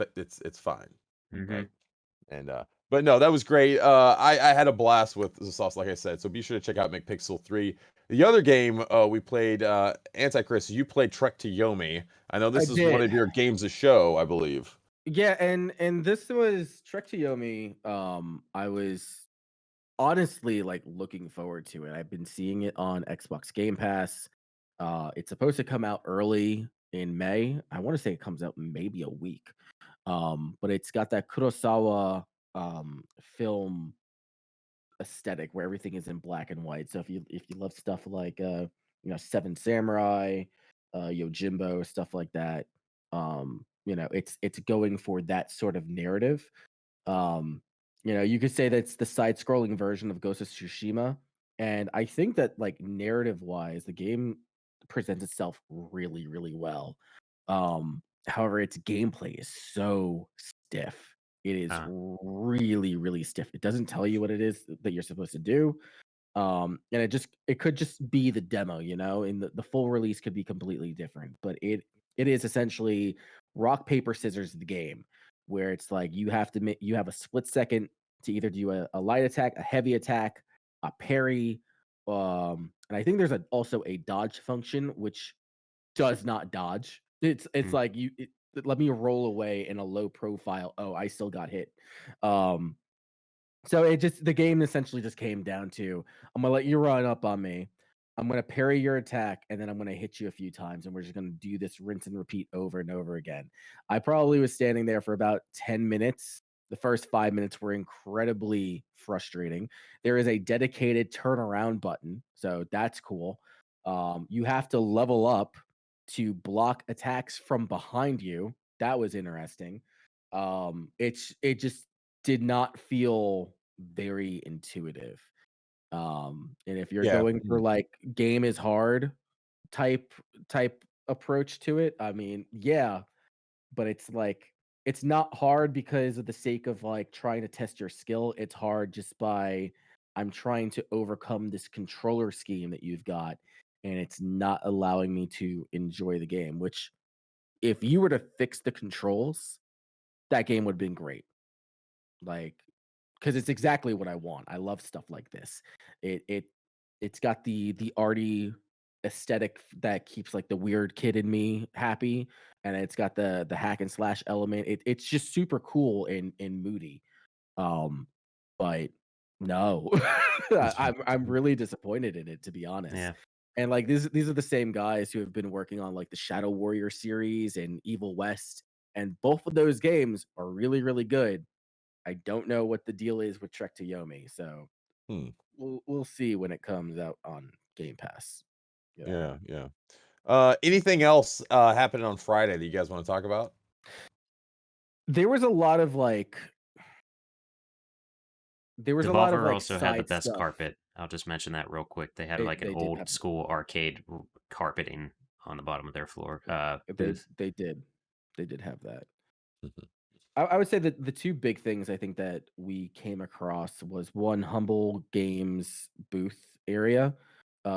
fine. Right? And But no, that was great. I had a blast with the sauce, like I said. So be sure to check out McPixel 3. The other game we played, Antichrist, you played Trek to Yomi. I know this I is one did. of your games of show, I believe. Yeah, and this was Trek to Yomi. I was honestly like looking forward to it. I've been seeing it on Xbox Game Pass. It's supposed to come out early in May. I want to say it comes out in maybe a week. But it's got that Kurosawa film aesthetic where everything is in black and white. So if you love stuff like Seven Samurai, Yojimbo, stuff like that, it's going for that sort of narrative. You could say that's the side-scrolling version of Ghost of Tsushima, and I think that like narrative-wise, the game presents itself really, really well. However, its gameplay is so stiff. It is Uh, really, really stiff. It doesn't tell you what it is that you're supposed to do. And it could just be the demo, and the full release could be completely different. But it is essentially rock, paper, scissors the game, where it's like you have a split second to either do a light attack, a heavy attack, a parry, and I think there's also a dodge function which does not dodge. It's mm, like let me roll away in a low profile. Oh, I still got hit. Um, so the game essentially just came down to I'm gonna let you run up on me. I'm gonna parry your attack, and then I'm gonna hit you a few times, and we're just gonna do this rinse and repeat over and over again. I probably was standing there for about 10 minutes. The first 5 minutes were incredibly frustrating. There is a dedicated turnaround button, so that's cool. You have to level up to block attacks from behind you. That was interesting. It just did not feel very intuitive. And if you're Yeah. going for like game is hard type type approach to it, I mean, yeah, but it's like it's not hard because of the sake of like trying to test your skill. It's hard just by I'm trying to overcome this controller scheme that you've got, and it's not allowing me to enjoy the game, which if you were to fix the controls, that game would have been great. Like, because it's exactly what I want. I love stuff like this. It's got the arty aesthetic that keeps like the weird kid in me happy, and it's got the hack and slash element. It's just super cool and moody. Um, but no, I'm really disappointed in it, to be honest. yeah. And like these are the same guys who have been working on like the Shadow Warrior series and Evil West, and both of those games are really, really good. I don't know what the deal is with Trek to Yomi, so Hmm. we'll see when it comes out on Game Pass. Yeah. Yeah, yeah. Anything else happening on Friday that you guys want to talk about? There was a lot of like Devolver also had the side best stuff. carpet. I'll just mention that real quick. They had They like an they did old have school arcade carpeting on the bottom of their floor. they Booth. they did they did have that. Mhm. I would say that the two big things I think that we came across was one Humble Games booth area.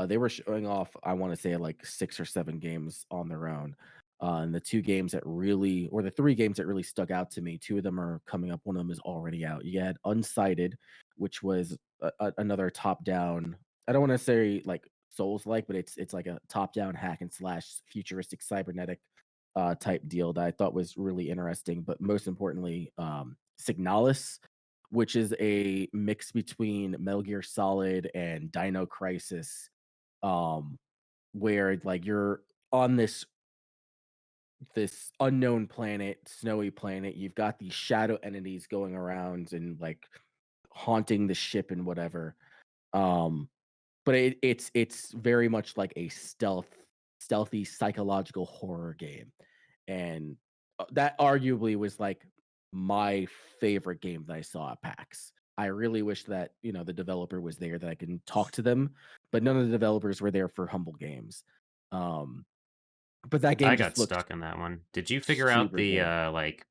They were showing off, I want to say, like 6 or 7 games on their own. And the two games that really, or the 3 games that really stuck out to me, two of them are coming up. One of them is already out. You had Unsighted, which was another top-down. I don't want to say like Souls-like, but it's like a top-down hack and slash futuristic cybernetic type deal that I thought was really interesting. But most importantly, Signalis, which is a mix between Metal Gear Solid and Dino Crisis, um, where like you're on this unknown planet, snowy planet. You've got these shadow entities going around and like haunting the ship and whatever. Um, but it's very much like a stealthy psychological horror game, and that arguably was like my favorite game that I saw at PAX. I really wish that the developer was there that I can talk to them, but none of the developers were there for Humble Games. Um, but that game I just got looked stuck in that one. Did you figure out super the good. like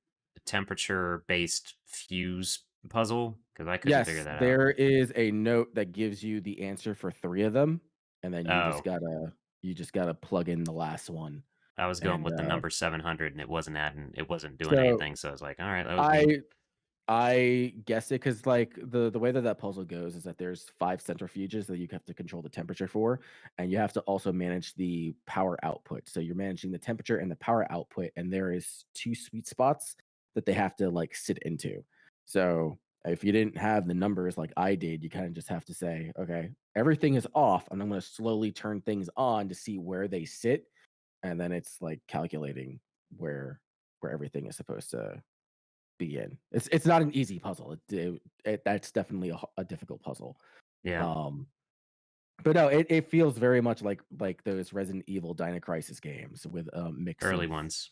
temperature based fuse puzzle? Because I couldn't figure Yes, that out. there is a note that gives you the answer for 3 of them, and then Oh, you just gotta plug in the last one. I was going And with the number 700 and it wasn't adding, it wasn't doing so anything. So I was like, all right, that was neat. I I guess it because like the way that that puzzle goes is that there's 5 centrifuges that you have to control the temperature for, and you have to also manage the power output. So you're managing the temperature and the power output, and there is 2 sweet spots that they have to like sit into. So if you didn't have the numbers like I did, you kind of just have to say, okay, everything is off, and I'm going to slowly turn things on to see where they sit, and then it's like calculating where everything is supposed to be in. It's not an easy puzzle. That's definitely a difficult puzzle. Yeah, Um, but no, it feels very much like those Resident Evil Dino Crisis games with a mix early of ones.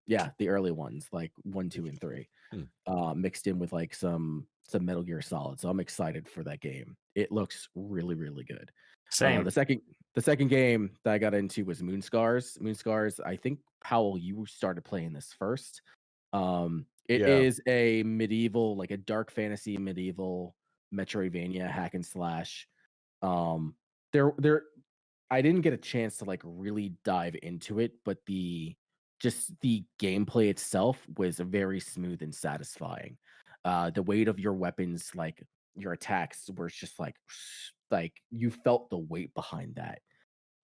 yeah, the early ones like 1, 2, and 3, Hmm. mixed in with like some Metal Gear Solid. So I'm excited for that game. It looks really really good. Same. The second game that I got into was Moonscars. Moonscars. I think Powell, you started playing this first. It Yeah. is a medieval, like a dark fantasy medieval Metroidvania hack and slash. Um, there, I didn't get a chance to like really dive into it, but the gameplay itself was very smooth and satisfying. The weight of your weapons, like your attacks, were just like you felt the weight behind that.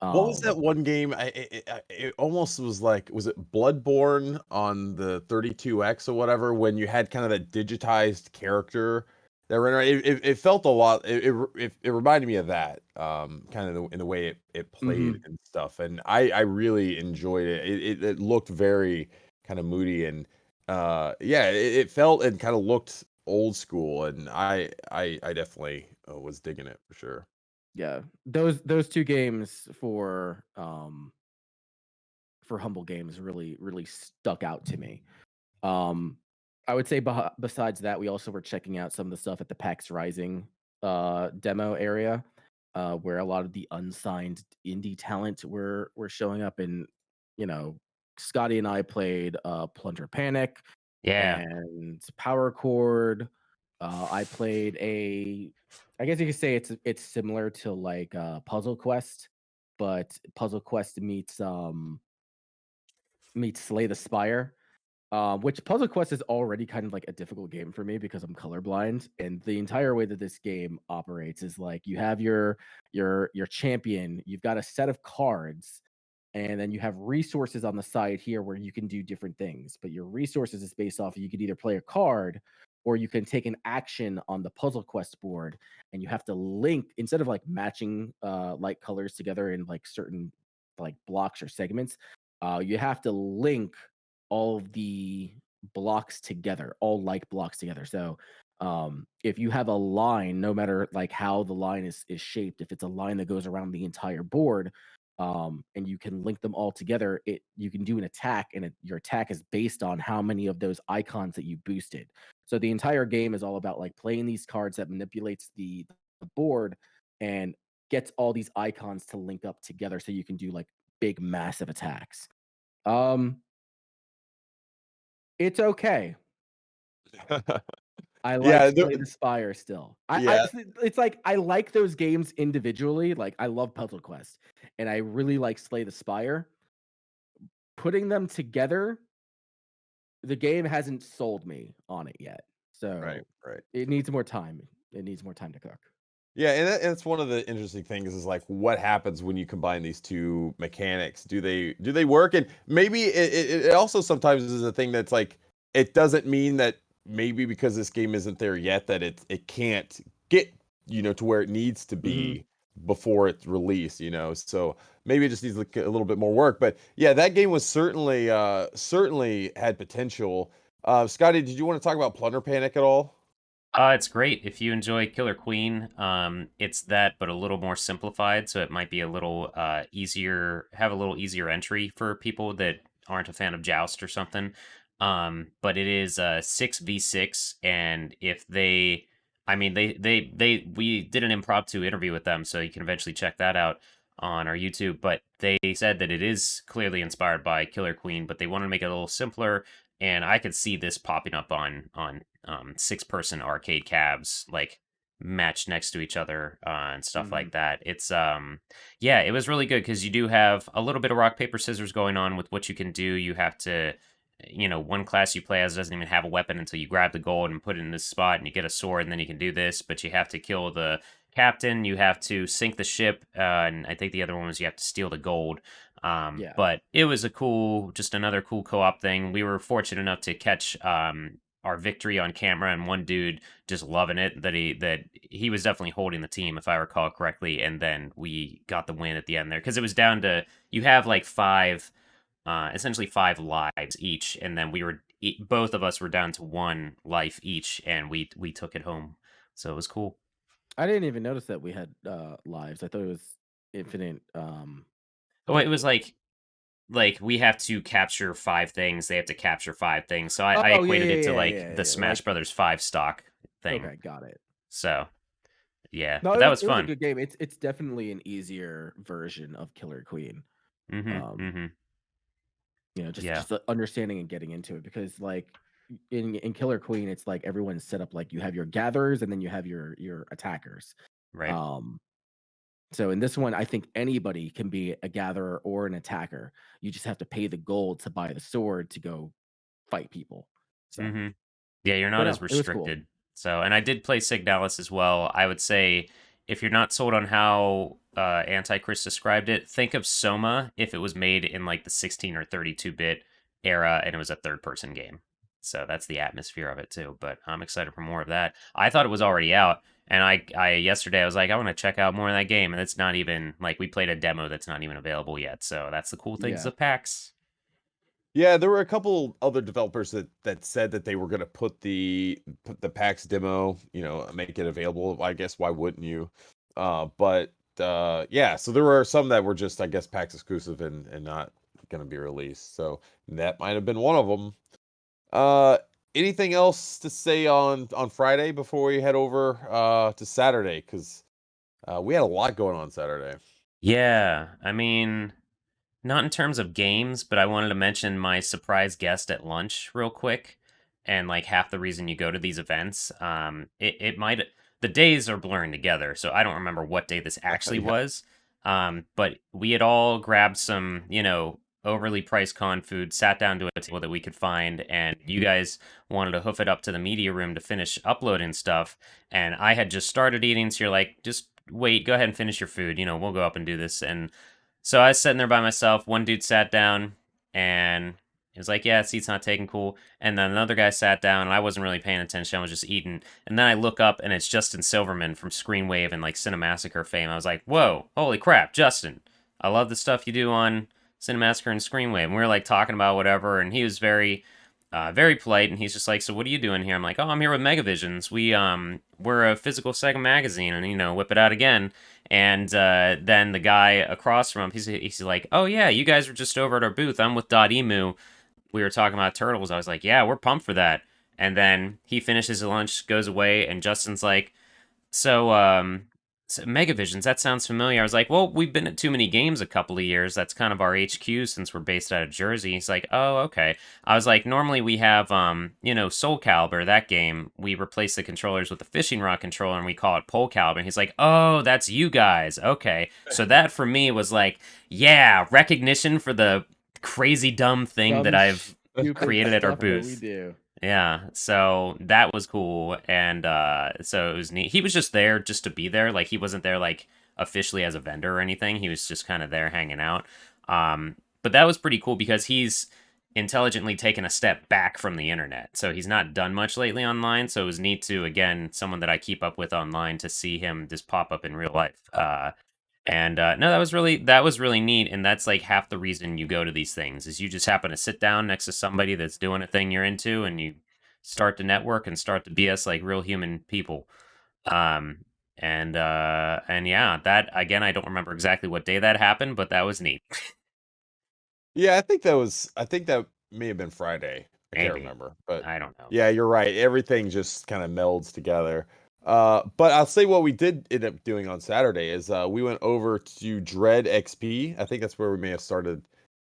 What was that Um, one game? It almost was like, was it Bloodborne on the 32X or whatever, when you had kind of that digitized character that ran around? It felt a lot. It reminded me of that, kind of in the way it played mhm. and stuff. And I really enjoyed it. It looked very kind of moody and yeah, it felt and kind of looked old school. And I definitely was digging it for sure. Yeah, those 2 games for Humble Games really really stuck out to me. Um, I would say besides that, we also were checking out some of the stuff at the PAX Rising demo area, where a lot of the unsigned indie talent were showing up, and you know, Scotty and I played Plunder Panic Yeah. and Power Chord. I played I guess you could say it's similar to like Puzzle Quest, but Puzzle Quest meets Slay the Spire, which Puzzle Quest is already kind of like a difficult game for me because I'm colorblind, and the entire way that this game operates is like you have your champion, you've got a set of cards, and then you have resources on the side here where you can do different things. But your resources is based off of you could either play a card or you can take an action on the Puzzle Quest board, and you have to link instead of like matching light colors together in like certain like blocks or segments. You have to link all of the blocks together, all like blocks together. So if you have a line, no matter like how the line is shaped, if it's a line that goes around the entire board, and you can link them all together, you can do an attack, and your attack is based on how many of those icons that you boosted. So the entire game is all about like playing these cards that manipulates the board and gets all these icons to link up together so you can do like big massive attacks. Um, it's okay. I like Yeah, Slay the Spire still. yeah. It's like I like those games individually. Like I love Puzzle Quest, and I really like Slay the Spire. Putting them together, the game hasn't sold me on it yet. Right, So right. it needs more time. It needs more time to cook. Yeah, and that's one of the interesting things is like what happens when you combine these two mechanics? Do they work? And maybe it also sometimes is a thing that's like it doesn't mean that maybe because this game isn't there yet that it can't get to where it needs to Mhm. be before it's released. So maybe it just needs like a little bit more work. But yeah, that game was certainly had potential. Scotty, did you want to talk about Plunder Panic at all? It's great if you enjoy Killer Queen. It's that, but a little more simplified, so it might be a little easier, have a little easier entry for people that aren't a fan of Joust or something. But it is 6v6, and if they, I mean, we did an impromptu interview with them, so you can eventually check that out on our YouTube. But they said that it is clearly inspired by Killer Queen, but they want to make it a little simpler, and I could see this popping up on 6-person arcade cabs, like matched next to each other and stuff Mhm. like that. It's yeah, it was really good because you do have a little bit of rock paper scissors going on with what you can do. You have to one class you play as doesn't even have a weapon until you grab the gold and put it in this spot, and you get a sword, and then you can do this. But you have to kill the captain, you have to sink the ship, and I think the other one was you have to steal the gold. Yeah. But it was just another cool co-op thing. We were fortunate enough to catch our victory on camera, and one dude just loving it, that he was definitely holding the team, if I recall correctly, and then we got the win at the end there, because it was down to, you have like essentially 5 lives each, and then both of us were down to 1 life each, and we took it home, so it was cool. I didn't even notice that we had lives. I thought it was infinite. Oh, it was like we have to capture 5 things, they have to capture 5 things, so I Oh, equated it to yeah, like the Smash like, Brothers 5 stock thing. okay, got it. So yeah, No, but that was it was a fun. good game. It's definitely an easier version of Killer Queen. Just Yeah. the understanding and getting into it, because like in Killer Queen, it's like everyone's set up like you have your gatherers and then you have your attackers. Right. So in this one, I think anybody can be a gatherer or an attacker. You just have to pay the gold to buy the sword to go fight people. So Yeah, you're but not no, as it was cool. restricted. So, and I did play Signalis as well. I would say if you're not sold on how Anti-Chris described it, think of Soma if it was made in like the 16 or 32-bit era and it was a third-person game. So that's the atmosphere of it too. But I'm excited for more of that. I thought it was already out, and I yesterday I was like, I want to check out more of that game, and it's not even like, we played a demo that's not even available yet. So that's the cool things Yeah. of PAX. Yeah, there were a couple other developers that said that they were going to put the PAX demo, make it available. I guess why wouldn't you? But yeah, so there were some that were just, I guess, PAX exclusive and not going to be released. So that might have been one of them. Anything else to say on Friday before we head over to Saturday? Because we had a lot going on Saturday. Yeah, I mean, not in terms of games, but I wanted to mention my surprise guest at lunch real quick. And like half the reason you go to these events, it might, the days are blurring together, so I don't remember what day this actually Yeah. was. But we had all grabbed some, overly priced con food, sat down to a table that we could find, and you guys wanted to hoof it up to the media room to finish uploading stuff. And I had just started eating, so you're like, just wait, go ahead and finish your food. We'll go up and do this. And so I was sitting there by myself. One dude sat down and he was like, yeah, seat's not taken, cool. And then another guy sat down and I wasn't really paying attention. I was just eating. And then I look up and it's Justin Silverman from Screenwave and like Cinemassacre fame. I was like, whoa, holy crap, Justin. I love the stuff you do on Cinemassacre and Screenwave. And we were like talking about whatever, and he was very polite, and he's just like, so what are you doing here? I'm like, oh, I'm here with Megavisions. We're a physical Sega magazine, and whip it out again. And then the guy across from him, he's like, oh yeah, you guys were just over at our booth. I'm with Emu. We were talking about Turtles. I was like, yeah, we're pumped for that. And then he finishes his lunch, goes away, and Justin's like, so Megavisions, that sounds familiar. I was like, well, we've been at Too Many Games a couple of years. That's kind of our HQ since we're based out of Jersey. He's like, oh, okay. I was like, normally we have, Soul Calibur, that game. We replace the controllers with a fishing rod controller and we call it Pole Calibur. And he's like, oh, that's you guys. Okay. So that for me was like, yeah, recognition for the crazy dumb thing that I've created at our booth. We do. Yeah, so that was cool, and so it was neat. He was just there just to be there. Like, he wasn't there like officially as a vendor or anything. He was just kind of there hanging out. But that was pretty cool because he's intelligently taken a step back from the internet. So he's not done much lately online. So it was neat to, again, someone that I keep up with online, to see him just pop up in real life. And no, that was really neat, and that's like half the reason you go to these things, is you just happen to sit down next to somebody that's doing a thing you're into, and you start to network and start to BS like real human people. And yeah, that again, I don't remember exactly what day that happened, but that was neat. Yeah, I think that may have been Friday. I can't Maybe. remember, but I don't know. yeah, you're right. Everything just kind of melds together. But I'll say what we did end up doing on Saturday is we went over to Dread XP. I think that's where we may have started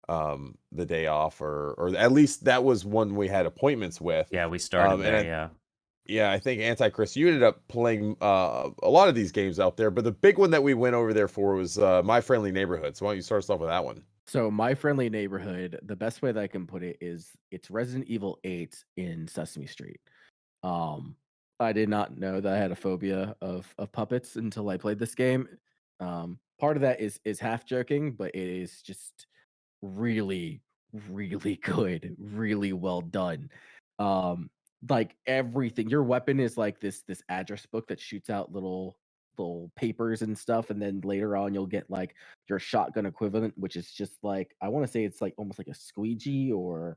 the day off, or at least that was one we had appointments with. Yeah, we started there, yeah. Yeah, I think Anti-Chris, you ended up playing a lot of these games out there, but the big one that we went over there for was My Friendly Neighborhood. So why don't you start us off with that one? So my friendly neighborhood, the best way that I can put it is it's Resident Evil 8 in Sesame Street. Um, I did not know that I had a phobia of puppets until I played this game. Part of that is half joking, but it is just really, really good, really well done. Um, like everything, your weapon is like this address book that shoots out little papers and stuff, and then later on you'll get like your shotgun equivalent, which is just like I want to say it's like almost like a squeegee or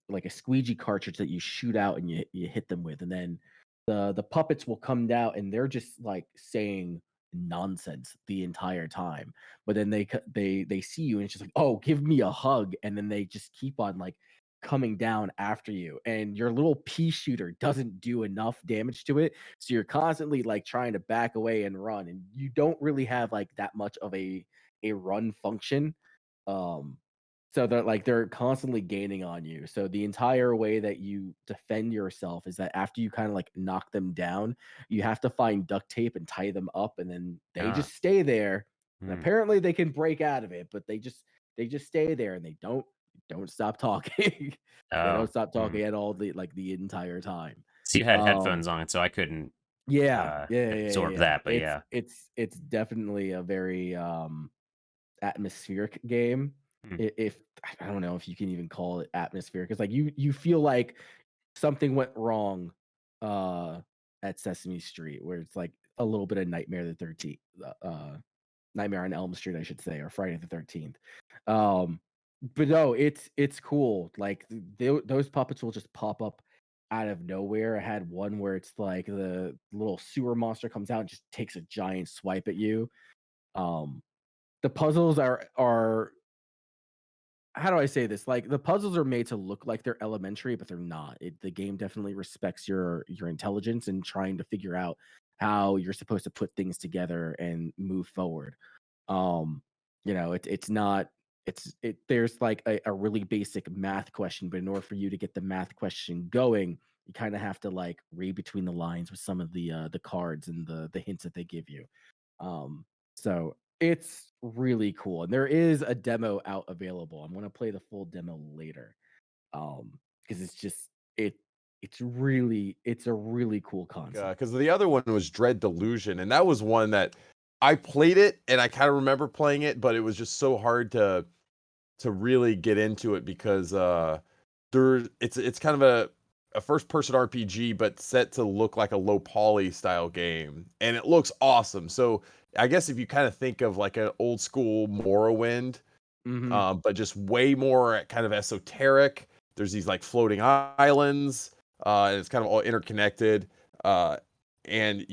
like a squeegee cartridge that you shoot out and you hit them with, and then the puppets will come down and they're just like saying nonsense the entire time, but then they see you and it's just like, oh, give me a hug, and then they just keep on like coming down after you, and your little pea shooter doesn't do enough damage to it, so you're constantly like trying to back away and run, and you don't really have like that much of a run function. um so they're constantly gaining on you. So the entire way that you defend yourself is that after you kind of like knock them down, you have to find duct tape and tie them up, and then they Ah, just stay there. And mm, apparently they can break out of it, but they just stay there and they don't stop talking. They don't oh, stop mm. talking at all the entire time. So you had Um headphones on, so I couldn't yeah, yeah, yeah, yeah, absorb yeah. that. But yeah, It's definitely a very atmospheric game. mm, If I don't know if you can even call it atmospheric, because like you feel like something went wrong uh at Sesame Street, where it's like a little bit of Nightmare the 13th, Nightmare on Elm Street, I should say, or Friday the 13th. Um, but no, it's cool. Like those puppets will just pop up out of nowhere. I had one where it's like the little sewer monster comes out and just takes a giant swipe at you. Um, the puzzles are how do I say this? Like the puzzles are made to look like they're elementary, but they're not. The game definitely respects your intelligence and trying to figure out how you're supposed to put things together and move forward. Um, it's not there's like a really basic math question, but in order for you to get the math question going, you kind of have to like read between the lines with some of the cards and the hints that they give you. So it's really cool, and there is a demo out available. I'm gonna play the full demo later, because it's just it it's a really cool concept. Because the other one was Dread Delusion, and that was one that I played it, and I kind of remember playing it, but it was just so hard to really get into it because it's kind of a first person RPG, but set to look like a low poly style game, and it looks awesome. So I guess if you kind of think of like an old school Morrowind, Hmm. but just way more kind of esoteric. There's these like floating islands, and it's kind of all interconnected. Uh, and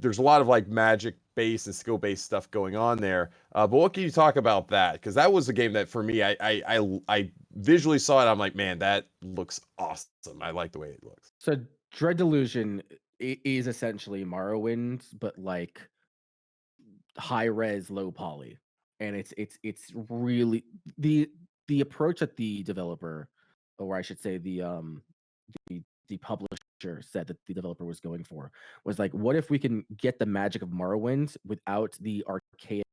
there's a lot of like magic based and skill based stuff going on there. But what can you talk about that? Because that was a game that for me, I visually saw it. I'm like, man, that looks awesome. I like the way it looks. So Dread Delusion is essentially Morrowind, but like high res, low poly, and it's really the approach that the developer, or I should say the publisher said that the developer was going for was like, what if we can get the magic of Morrowind without the archaic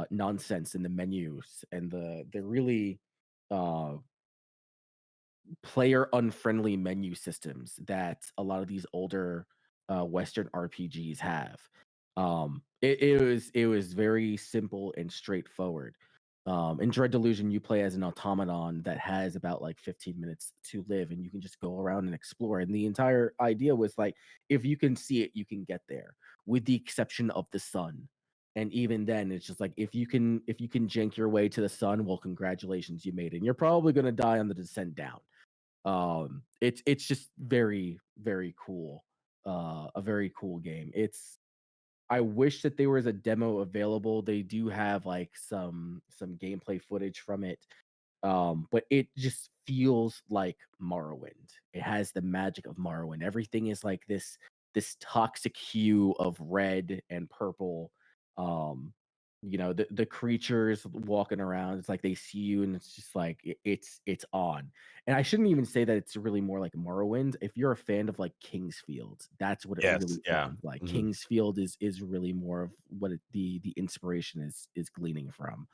nonsense in the menus and the really uh player unfriendly menu systems that a lot of these older Western RPGs have. It was very simple and straightforward. In Dread Delusion, you play as an automaton that has about like 15 minutes to live, and you can just go around and explore. And the entire idea was like, if you can see it, you can get there, with the exception of the sun. And even then, it's just like if you can jank your way to the sun, well, congratulations, you made it. And you're probably gonna die on the descent down. It's just very, very cool. A very cool game. I wish that there was a demo available. They do have like some gameplay footage from it. But it just feels like Morrowind. It has the magic of Morrowind. Everything is like this toxic hue of red and purple. Um, the creatures walking around, it's like they see you and it's just like it's on. And I shouldn't even say that it's really more like Morrowind. If you're a fan of like Kingsfield, that's what it Yes, really yeah. sounds like. Mhm. Kingsfield is really more of what the inspiration is gleaning from.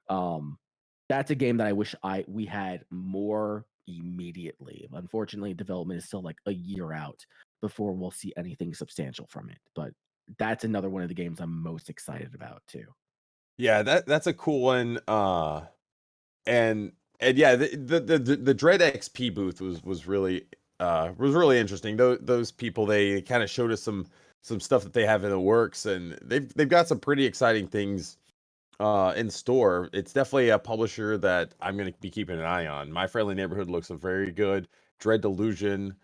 That's a game that I wish we had more immediately. Unfortunately, development is still like a year out before we'll see anything substantial from it. But that's another one of the games I'm most excited about too. Yeah, that's a cool one. And yeah, the Dread XP booth was really interesting. Those people, they kind of showed us some stuff that they have in the works, and they've got some pretty exciting things in store. It's definitely a publisher that I'm going to be keeping an eye on. My Friendly Neighborhood looks very good. Dread Delusion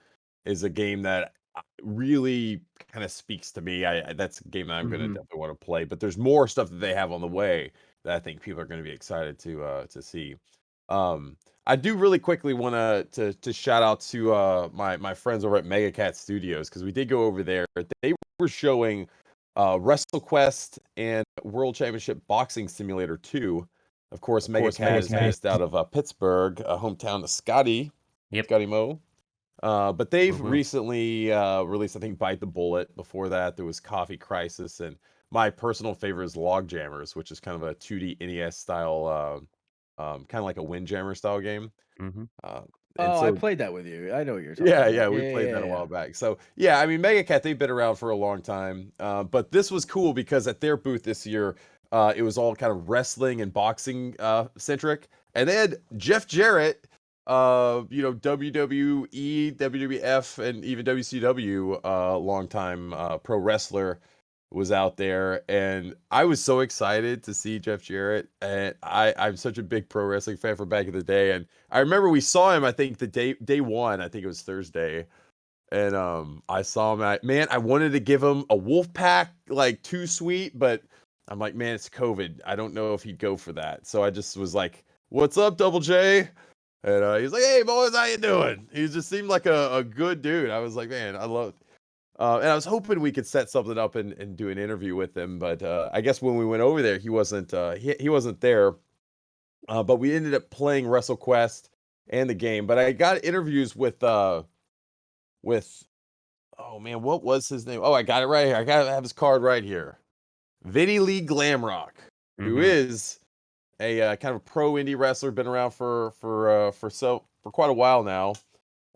is a game that really kind of speaks to me. That's a game that I'm going to definitely want to play. But there's more stuff that they have on the way that I think people are going to be excited to see. I do really quickly want to shout out to my friends over at Mega Cat Studios, because we did go over there. They were showing WrestleQuest and World Championship Boxing Simulator 2. Of course, Mega Cat is based out of Pittsburgh, hometown of Scotty Mo. But they've recently released, I think, Bite the Bullet. Before that, there was Coffee Crisis, and my personal favorite is Log Jammers, which is kind of a 2D NES style, kind of like a Windjammer style game. I played that with you. I know what you're talking Yeah, about. yeah, we played that a while back. So yeah, I mean, Mega Cat, they've been around for a long time. But this was cool because at their booth this year, it was all kind of wrestling and boxing centric, and they had Jeff Jarrett, WWE, WWF, and even WCW, longtime pro wrestler, was out there, and I was so excited to see Jeff Jarrett. And I'm such a big pro wrestling fan from back in the day, and I remember we saw him, I think the day one, I think it was Thursday, and I saw him. I wanted to give him a Wolfpack like 2 Sweet, but I'm like, man, it's COVID. I don't know if he'd go for that. So I just was like, "What's up, Double J?" And he's like, "Hey boys, how you doing?" He just seemed like a good dude. I was like, man, I love. And I was hoping we could set something up and do an interview with him, but I guess when we went over there, he wasn't he wasn't there. But we ended up playing WrestleQuest and the game. But I got interviews with oh man, what was his name? Oh, I got it right here. I gotta have his card right here. Vinny Lee Glamrock, who is a kind of pro indie wrestler, been around for quite a while now.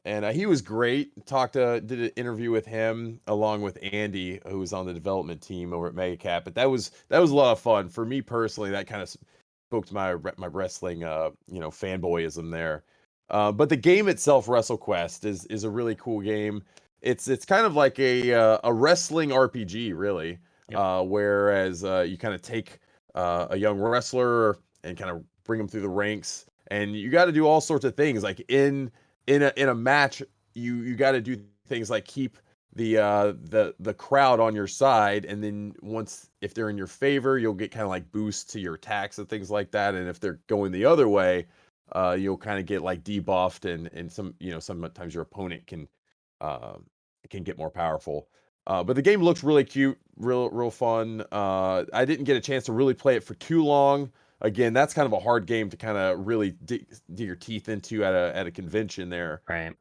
And he was great. Did an interview with him along with Andy, who was on the development team over at MegaCat. But that was a lot of fun for me personally. That kind of spoke to my wrestling, fanboyism there. But the game itself, WrestleQuest, is a really cool game. It's kind of like a wrestling RPG, really. Whereas you kind of take a young wrestler and kind of bring them through the ranks, and you got to do all sorts of things. Like in a match, you got to do things like keep the crowd on your side, and then if they're in your favor, you'll get kind of like boosts to your attacks and things like that. And if they're going the other way, you'll kind of get like debuffed, and sometimes your opponent can get more powerful. But the game looks really cute, real fun. I didn't get a chance to really play it for too long. Again, that's kind of a hard game to kind of really dig your teeth into at a convention there. Right.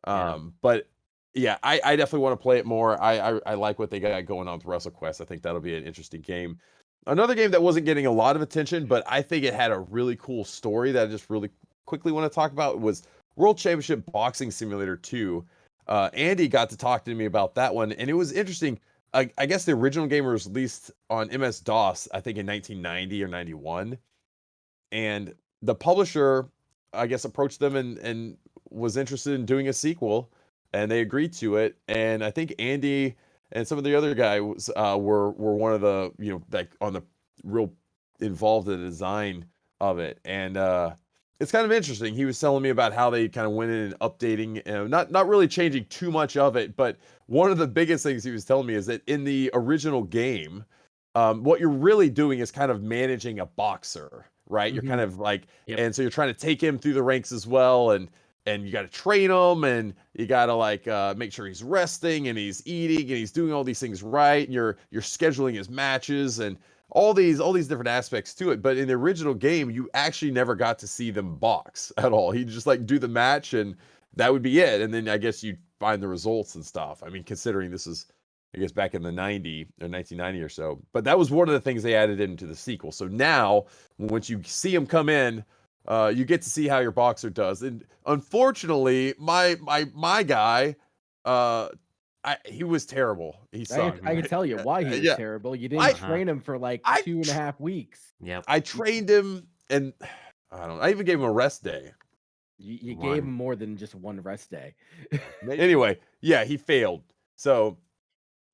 But yeah, I definitely want to play it more. I like what they got going on with WrestleQuest. I think that'll be an interesting game. Another game that wasn't getting a lot of attention, but I think it had a really cool story that I just really quickly want to talk about, was World Championship Boxing Simulator 2. Andy got to talk to me about that one, and it was interesting. I guess the original game was released on MS-DOS, I think in 1990 or 91. And the publisher, I guess, approached them and was interested in doing a sequel, and they agreed to it. And I think Andy and some of the other guys were one of the, like on the real involved in the design of it. And it's kind of interesting. He was telling me about how they kind of went in and updating, not really changing too much of it. But one of the biggest things he was telling me is that in the original game, what you're really doing is kind of managing a boxer, right? You're kind of like, and so you're trying to take him through the ranks as well, and you got to train him, and you got to like make sure he's resting and he's eating and he's doing all these things right. And you're scheduling his matches and all these different aspects to it. But in the original game, you actually never got to see them box at all. He'd just like do the match, and that would be it. And then I guess you'd find the results and stuff. I mean, considering this is I guess back in the 1990 or so. But that was one of the things they added into the sequel. So now, once you see him come in, you get to see how your boxer does. And unfortunately, my guy, he was terrible. He sucked. I can tell you why he was Yeah. terrible. You didn't Uh-huh. train him for like I 2.5 weeks. Yep. I trained him, and I even gave him a rest day. You One. gave him more than just one rest day. Anyway, yeah, he failed. So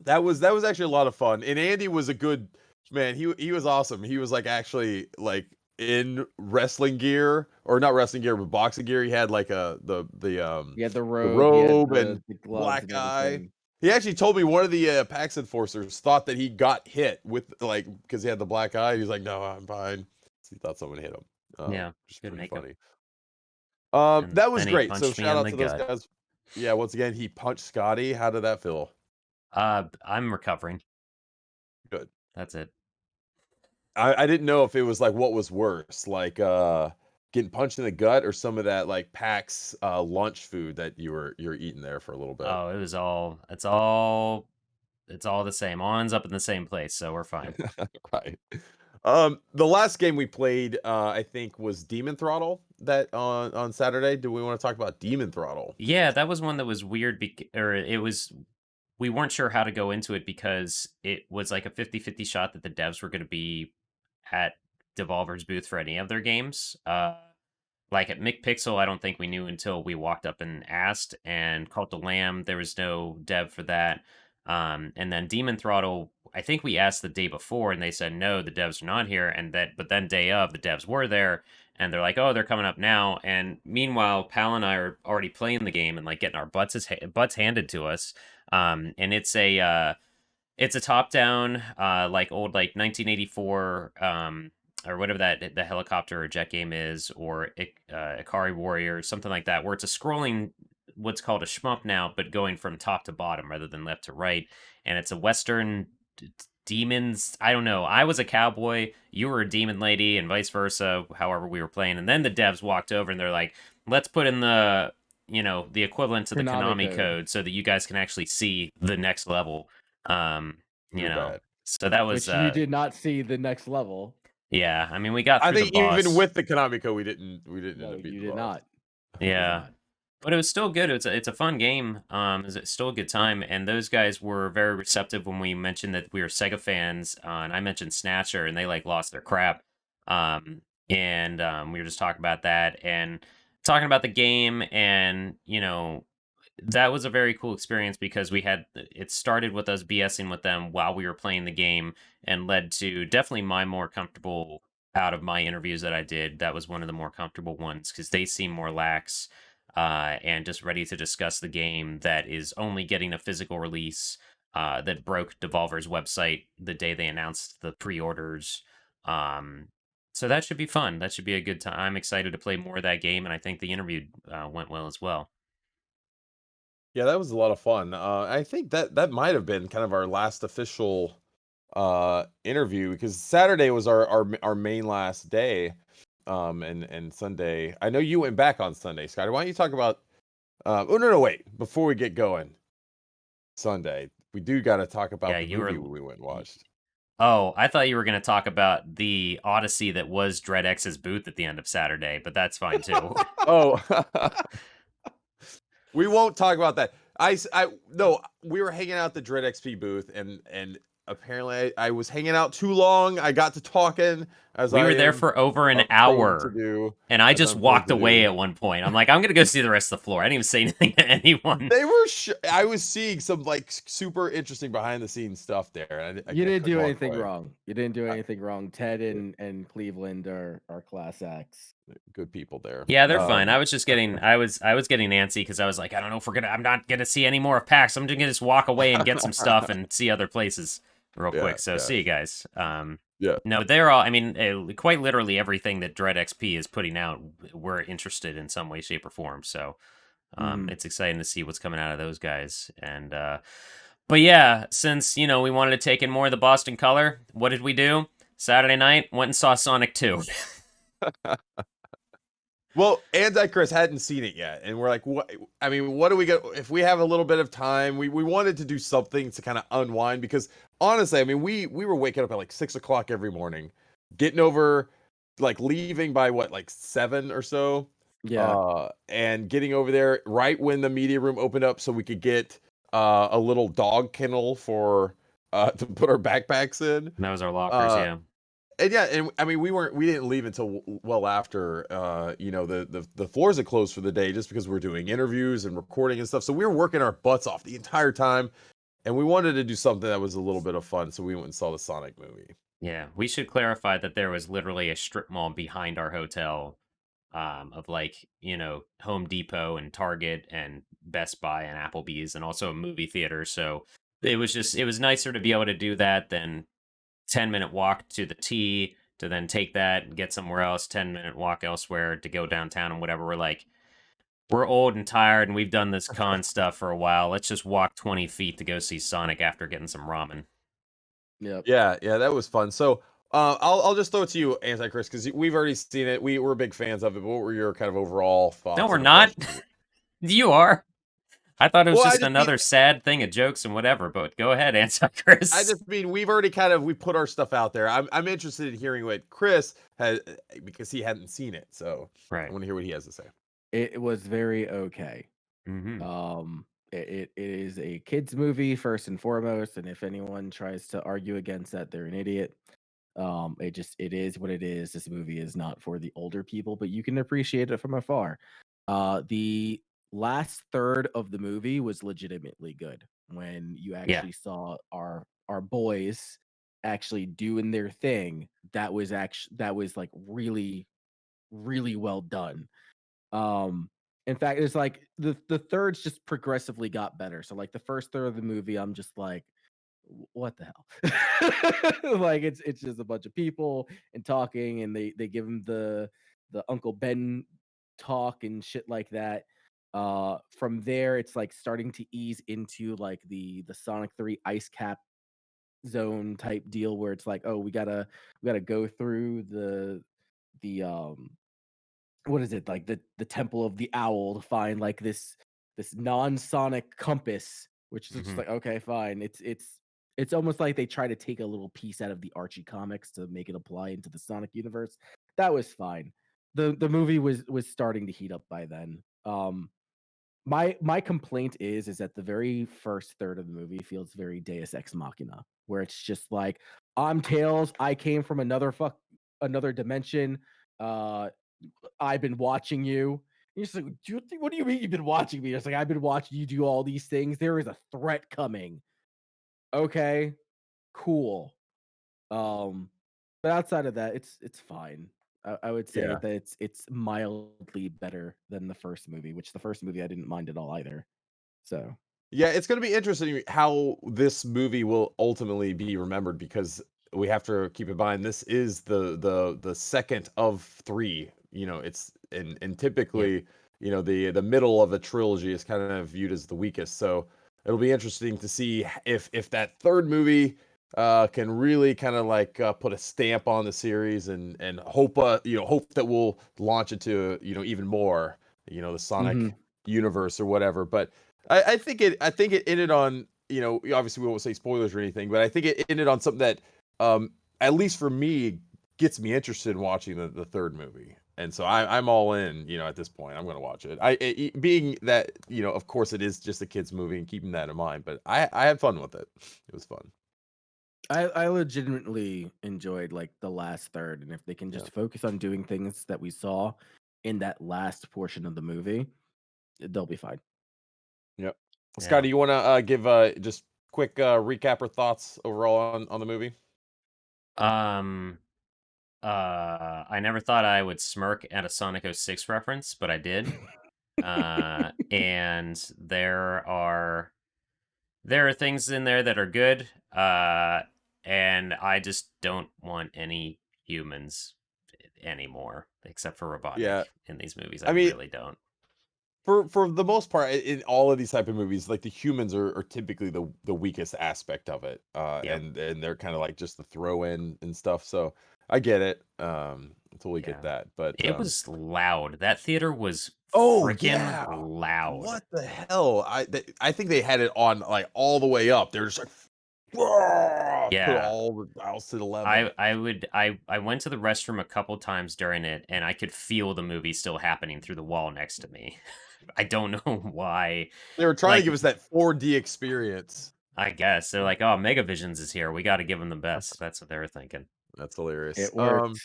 that was actually a lot of fun. And Andy was a good man. He was awesome. He was like actually like in wrestling gear, or not wrestling gear, but boxing gear. He had like the He had the the robe, he had robe the and gloves black and eye. everything. He actually told me one of the PAX enforcers thought that he got hit with like because he had the black eye. He's like, no, I'm fine. He thought someone hit him. Yeah, Which is good pretty makeup. funny. And That was then he great. So punched me shout in out the to those gut. guys. Yeah, once again, he punched Scotty. How did that feel? I'm recovering. Good. That's it. I didn't know if it was like what was worse, like getting punched in the gut or some of that like PAX lunch food that you're eating there for a little bit. Oh, it's all the same. All ends up in the same place, so we're fine. Right. The last game we played, I think, was Demon Throttle. That on Saturday. Do we want to talk about Demon Throttle? Yeah, that was one that was weird, we weren't sure how to go into it because it was like a 50-50 shot that the devs were going to be at Devolver's booth for any of their games. Like at McPixel, I don't think we knew until we walked up and asked. And Cult of Lamb, there was no dev for that. And then Demon Throttle, I think we asked the day before, and they said no, the devs are not here. But then day of, the devs were there, and they're like, oh, they're coming up now. And meanwhile, Pal and I are already playing the game and like getting our butts handed to us. And it's a top down, like old like 1984. Or whatever the helicopter or jet game is, or Ikari Warrior, something like that, where it's a scrolling, what's called a shmup now, but going from top to bottom rather than left to right, and it's a Western demons. I don't know. I was a cowboy, you were a demon lady, and vice versa. However, we were playing, and then the devs walked over and they're like, "Let's put in the the equivalent to the Konami code so that you guys can actually see the next level." Bad. So that was Which you did not see the next level. Yeah, I mean, we got through I think the boss. even with the Konami code, we didn't No, end up beating you the did boss. not. Yeah, but it was still good. It's a fun game. It's still a good time, and those guys were very receptive when we mentioned that we were Sega fans, and I mentioned Snatcher, and they like lost their crap. We were just talking about that and talking about the game, and that was a very cool experience because it started with us BSing with them while we were playing the game and led to definitely my more comfortable out of my interviews that I did. That was one of the more comfortable ones because they seem more lax and just ready to discuss the game that is only getting a physical release that broke Devolver's website the day they announced the pre-orders. So that should be fun. That should be a good time. I'm excited to play more of that game, and I think the interview went well as well. Yeah, that was a lot of fun. I think that might have been kind of our last official interview because Saturday was our main last day. And Sunday. I know you went back on Sunday, Scotty. Why don't you talk about no, wait. Before we get going. Sunday. We do gotta talk about the movie we went and watched. Oh, I thought you were going to talk about the odyssey that was DreadX's booth at the end of Saturday, but that's fine too. Oh. We won't talk about that. No, we were hanging out at the Dread XP booth, and apparently I was hanging out too long. I got to talking as we were there for over an hour, and I just walked away at one point. I'm like, I'm gonna go see the rest of the floor. I didn't even say anything to anyone. They were. I was seeing some like super interesting behind the scenes stuff there. You didn't do anything wrong. You didn't do anything wrong. Ted and Cleveland are class acts. Good people there. Yeah, they're fine. I was just getting, I was getting antsy because I was like, I don't know if I'm not gonna see any more of PAX. I'm just gonna just walk away and get some stuff and see other places real quick. So see you guys. Yeah. No, they're all. I mean, quite literally everything that Dread XP is putting out, we're interested in some way, shape, or form. So it's exciting to see what's coming out of those guys. And but yeah, since we wanted to take in more of the Boston color, what did we do? Saturday night went and saw Sonic 2. Well, Anti-Chris hadn't seen it yet, and we're like, what? I mean, what do we get if we have a little bit of time? We wanted to do something to kind of unwind because honestly, I mean, we were waking up at like 6 o'clock every morning, getting over, like leaving by what, like 7 or so, Yeah. and getting over there right when the media room opened up, so we could get a little dog kennel for to put our backpacks in. And that was our lockers, Uh, yeah. and yeah, and I mean, we didn't leave until well after, the floors had closed for the day just because we were doing interviews and recording and stuff. So we were working our butts off the entire time, and we wanted to do something that was a little bit of fun. So we went and saw the Sonic movie. Yeah, we should clarify that there was literally a strip mall behind our hotel, of like, Home Depot and Target and Best Buy and Applebee's and also a movie theater. So it was nicer to be able to do that than 10-minute walk to the T to then take that and get somewhere else, 10-minute walk elsewhere to go downtown and whatever. We're old and tired and we've done this con stuff for a while. Let's just walk 20 feet to go see Sonic after getting some ramen. Yep. Yeah, that was fun. So I'll just throw it to you, Anti-Chris, because we've already seen it. We're big fans of it. But what were your kind of overall thoughts? No, we're and not. impressions? You are. I thought it was Well, just another sad thing of jokes and whatever, but go ahead, Anti-Chris. I just mean we've already we put our stuff out there. I'm interested in hearing what Chris has because he hadn't seen it. So I Right. want to hear what he has to say. It was very okay. Mm-hmm. It is a kids movie first and foremost, and if anyone tries to argue against that, they're an idiot. It is what it is. This movie is not for the older people, but you can appreciate it from afar. The last third of the movie was legitimately good when you actually saw our boys actually doing their thing. That was like really, really well done. In fact, it's like the thirds just progressively got better. So like the first third of the movie, I'm just like, what the hell? Like it's just a bunch of people and talking, and they give him the Uncle Ben talk and shit like that. From there, it's like starting to ease into like the Sonic 3 ice cap zone type deal where it's like, oh, we gotta go through the what is it, like the temple of the owl to find like this non-sonic compass, which is just like, okay, fine. It's almost like they try to take a little piece out of the Archie comics to make it apply into the Sonic universe. That was fine. The movie was starting to heat up by then. My complaint is that the very first third of the movie feels very Deus Ex Machina, where it's just like, I'm Tails, I came from another dimension. I've been watching you. You're just like, what do you mean you've been watching me? It's like, I've been watching you do all these things. There is a threat coming. Okay, cool. But outside of that, it's fine. I would say that it's mildly better than the first movie, which the first movie I didn't mind at all either. So Yeah, it's going to be interesting how this movie will ultimately be remembered because we have to keep in mind this is the second of 3. It's and typically, the middle of a trilogy is kind of viewed as the weakest. So it'll be interesting to see if that third movie can really kind of like put a stamp on the series and hope hope that we'll launch it to even more the Sonic universe or whatever. But I think it ended on, obviously we won't say spoilers or anything, but I think it ended on something that at least for me gets me interested in watching the third movie. And so I'm all in, at this point. I'm going to watch it. Being that, of course it is just a kids movie and keeping that in mind, but I had fun with it. It was fun. I legitimately enjoyed like the last third, and if they can just focus on doing things that we saw in that last portion of the movie, they'll be fine. Yep. Scott, do you want to give just quick recap or thoughts overall on the movie? I never thought I would smirk at a Sonic 06 reference, but I did. And there are things in there that are good. And I just don't want any humans anymore, except for Robotnik in these movies. I really don't. For the most part, in all of these type of movies, like the humans are typically the weakest aspect of it, and they're kind of like just the throw in and stuff. So I get it. totally get Yeah. that. But It was loud. That theater was oh freaking yeah, loud. what the hell? I think they had it on like all the way up. They're just like, put Yeah. all the dials to 11. I went to the restroom a couple times during it, and I could feel the movie still happening through the wall next to me. I don't know why. They were trying to Like, give us that 4D experience. I guess they're like, "Oh, Megavisions is here. We got to give them the best." That's what they were thinking. That's hilarious. It worked.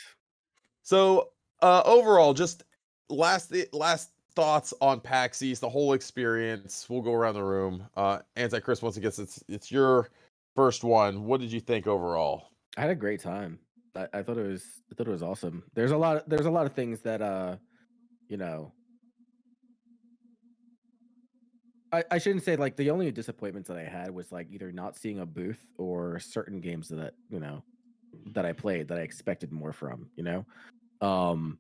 So overall, just last thoughts on PAX East, the whole experience. We'll go around the room. Anti-Chris, once again, it's your first one. What did you think overall? I had a great time. I thought it was awesome. There's a lot of things that you know, I shouldn't say like the only disappointments that I had was like either not seeing a booth or certain games that that I played that I expected more from, Um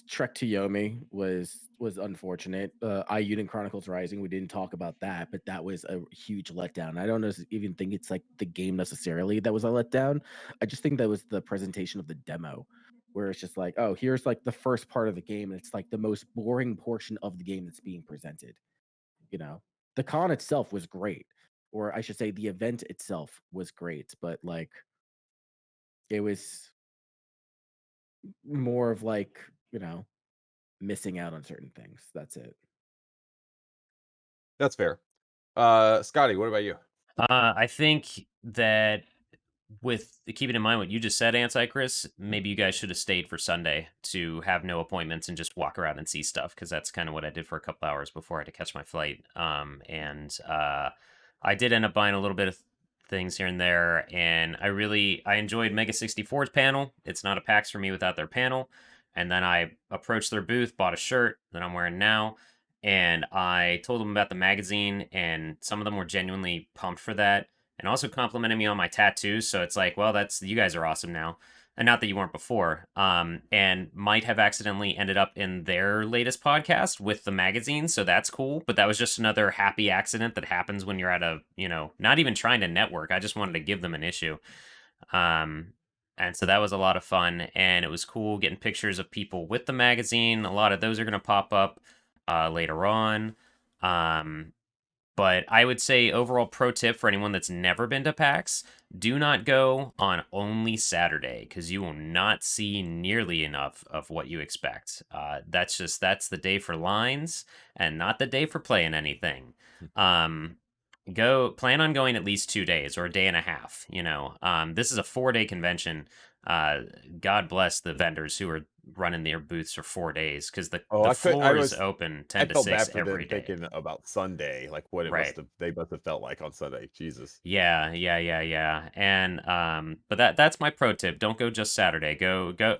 Trek to Yomi was unfortunate. Iuden Chronicles Rising, we didn't talk about that, but that was a huge letdown. I don't even think it's like the game necessarily that was a letdown. I just think that was the presentation of the demo, where it's just like, oh, here's like the first part of the game, and it's like the most boring portion of the game that's being presented. The con itself was great, or I should say, the event itself was great, but like it was more of like missing out on certain things. That's it. That's fair. Scotty, what about you? I think that with keeping in mind what you just said, Anti-Chris, maybe you guys should have stayed for Sunday to have no appointments and just walk around and see stuff, because that's kind of what I did for a couple hours before I had to catch my flight. And I did end up buying a little bit of things here and there, and I enjoyed Mega 64's panel. It's not a PAX for me without their panel. And then I approached their booth, bought a shirt that I'm wearing now, and I told them about the magazine, and some of them were genuinely pumped for that, and also complimented me on my tattoos. So it's like, well, that's you guys are awesome now, and not that you weren't before. And might have accidentally ended up in their latest podcast with the magazine, so that's cool. But that was just another happy accident that happens when you're at a, not even trying to network. I just wanted to give them an issue. And so that was a lot of fun, and it was cool getting pictures of people with the magazine. A lot of those are going to pop up later on. But I would say overall pro tip for anyone that's never been to PAX, do not go on only Saturday, because you will not see nearly enough of what you expect. That's the day for lines and not the day for playing anything. Plan on going at least 2 days or a day and a half. This is a 4-day convention. God bless the vendors who are running their booths for 4 days, because the floor is open 10 to felt 6 bad for every them day. thinking about Sunday, like what they must have felt like on Sunday. Jesus. Yeah. And but that's my pro tip. Don't go just Saturday.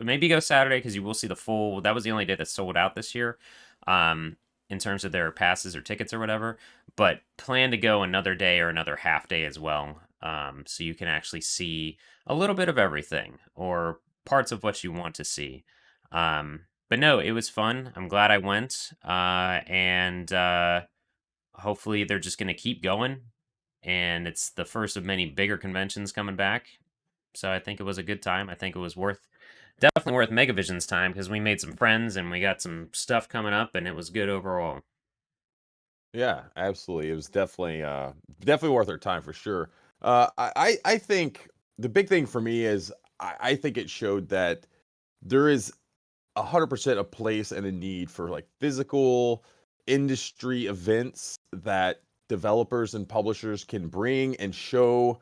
Maybe go Saturday, because you will see the full. That was the only day that sold out this year. In terms of their passes or tickets or whatever, but plan to go another day or another half day as well, so you can actually see a little bit of everything or parts of what you want to see. But no, it was fun. I'm glad I went, and hopefully they're just going to keep going, and it's the first of many bigger conventions coming back. So I think it was a good time. I think it was definitely worth Megavision's time, because we made some friends and we got some stuff coming up, and it was good overall. Yeah, absolutely. It was definitely worth our time for sure. I think the big thing for me is I think it showed that there is 100% a place and a need for like physical industry events that developers and publishers can bring and show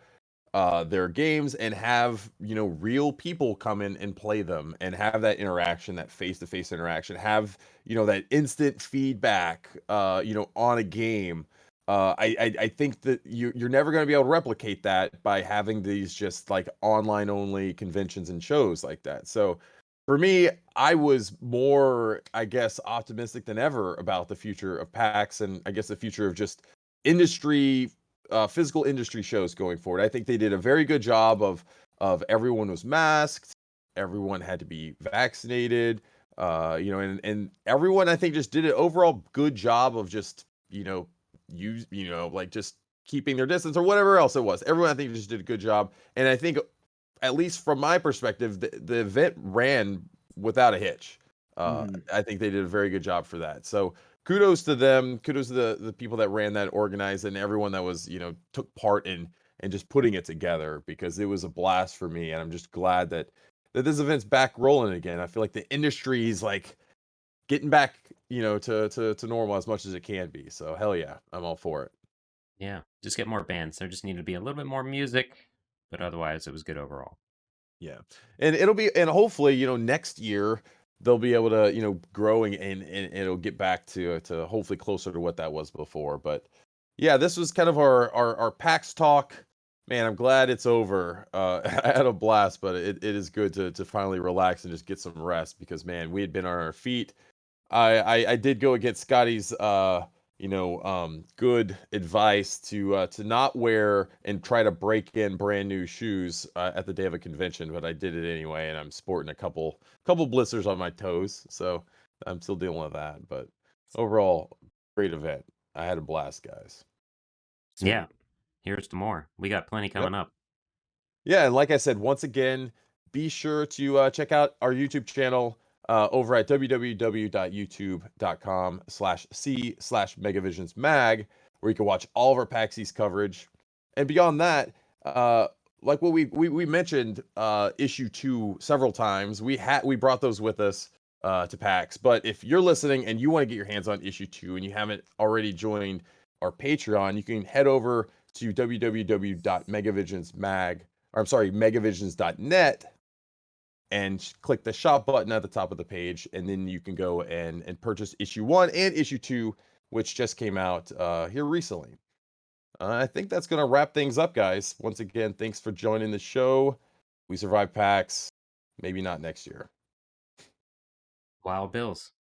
their games and have real people come in and play them and have that interaction, that face-to-face interaction, have that instant feedback on a game. I think that you're never going to be able to replicate that by having these just like online only conventions and shows like that. So for me, I was more, I guess, optimistic than ever about the future of PAX, and I guess the future of just industry, physical industry shows going forward. I think they did a very good job of everyone was masked, everyone had to be vaccinated, and everyone, I think, just did an overall good job of just like just keeping their distance or whatever else it was. Everyone, I think, just did a good job, and I think at least from my perspective, the event ran without a hitch. I think they did a very good job for that. So kudos to them. Kudos to the people that ran that, organized, and everyone that was, took part in and just putting it together, because it was a blast for me. And I'm just glad that this event's back rolling again. I feel like the industry is like getting back, to normal as much as it can be. So hell yeah, I'm all for it. Yeah, just get more bands. There just needed to be a little bit more music, but otherwise it was good overall. Yeah. And hopefully, next year they'll be able to, grow and it'll get back to hopefully closer to what that was before. But yeah, this was kind of our PAX talk. Man, I'm glad it's over. I had a blast, but it is good to finally relax and just get some rest, because man, we had been on our feet. I did go against Scotty's good advice to not wear and try to break in brand new shoes at the day of a convention, but I did it anyway, and I'm sporting a couple blisters on my toes, so I'm still dealing with that. But overall, great event. I had a blast, guys. Yeah, here's to more. We got plenty coming up. Yeah, and like I said, once again, be sure to check out our YouTube channel over at www.youtube.com/c/megavisionsmag, where you can watch all of our PAX East coverage. And beyond that, like what we mentioned, issue 2 several times. We brought those with us to PAX. But if you're listening and you want to get your hands on issue 2 and you haven't already joined our Patreon, you can head over to megavisions.net and click the shop button at the top of the page, and then you can go and purchase issue 1 and issue 2, which just came out here recently. I think that's going to wrap things up, guys. Once again, thanks for joining the show. We survived PAX. Maybe not next year. Wild Bills.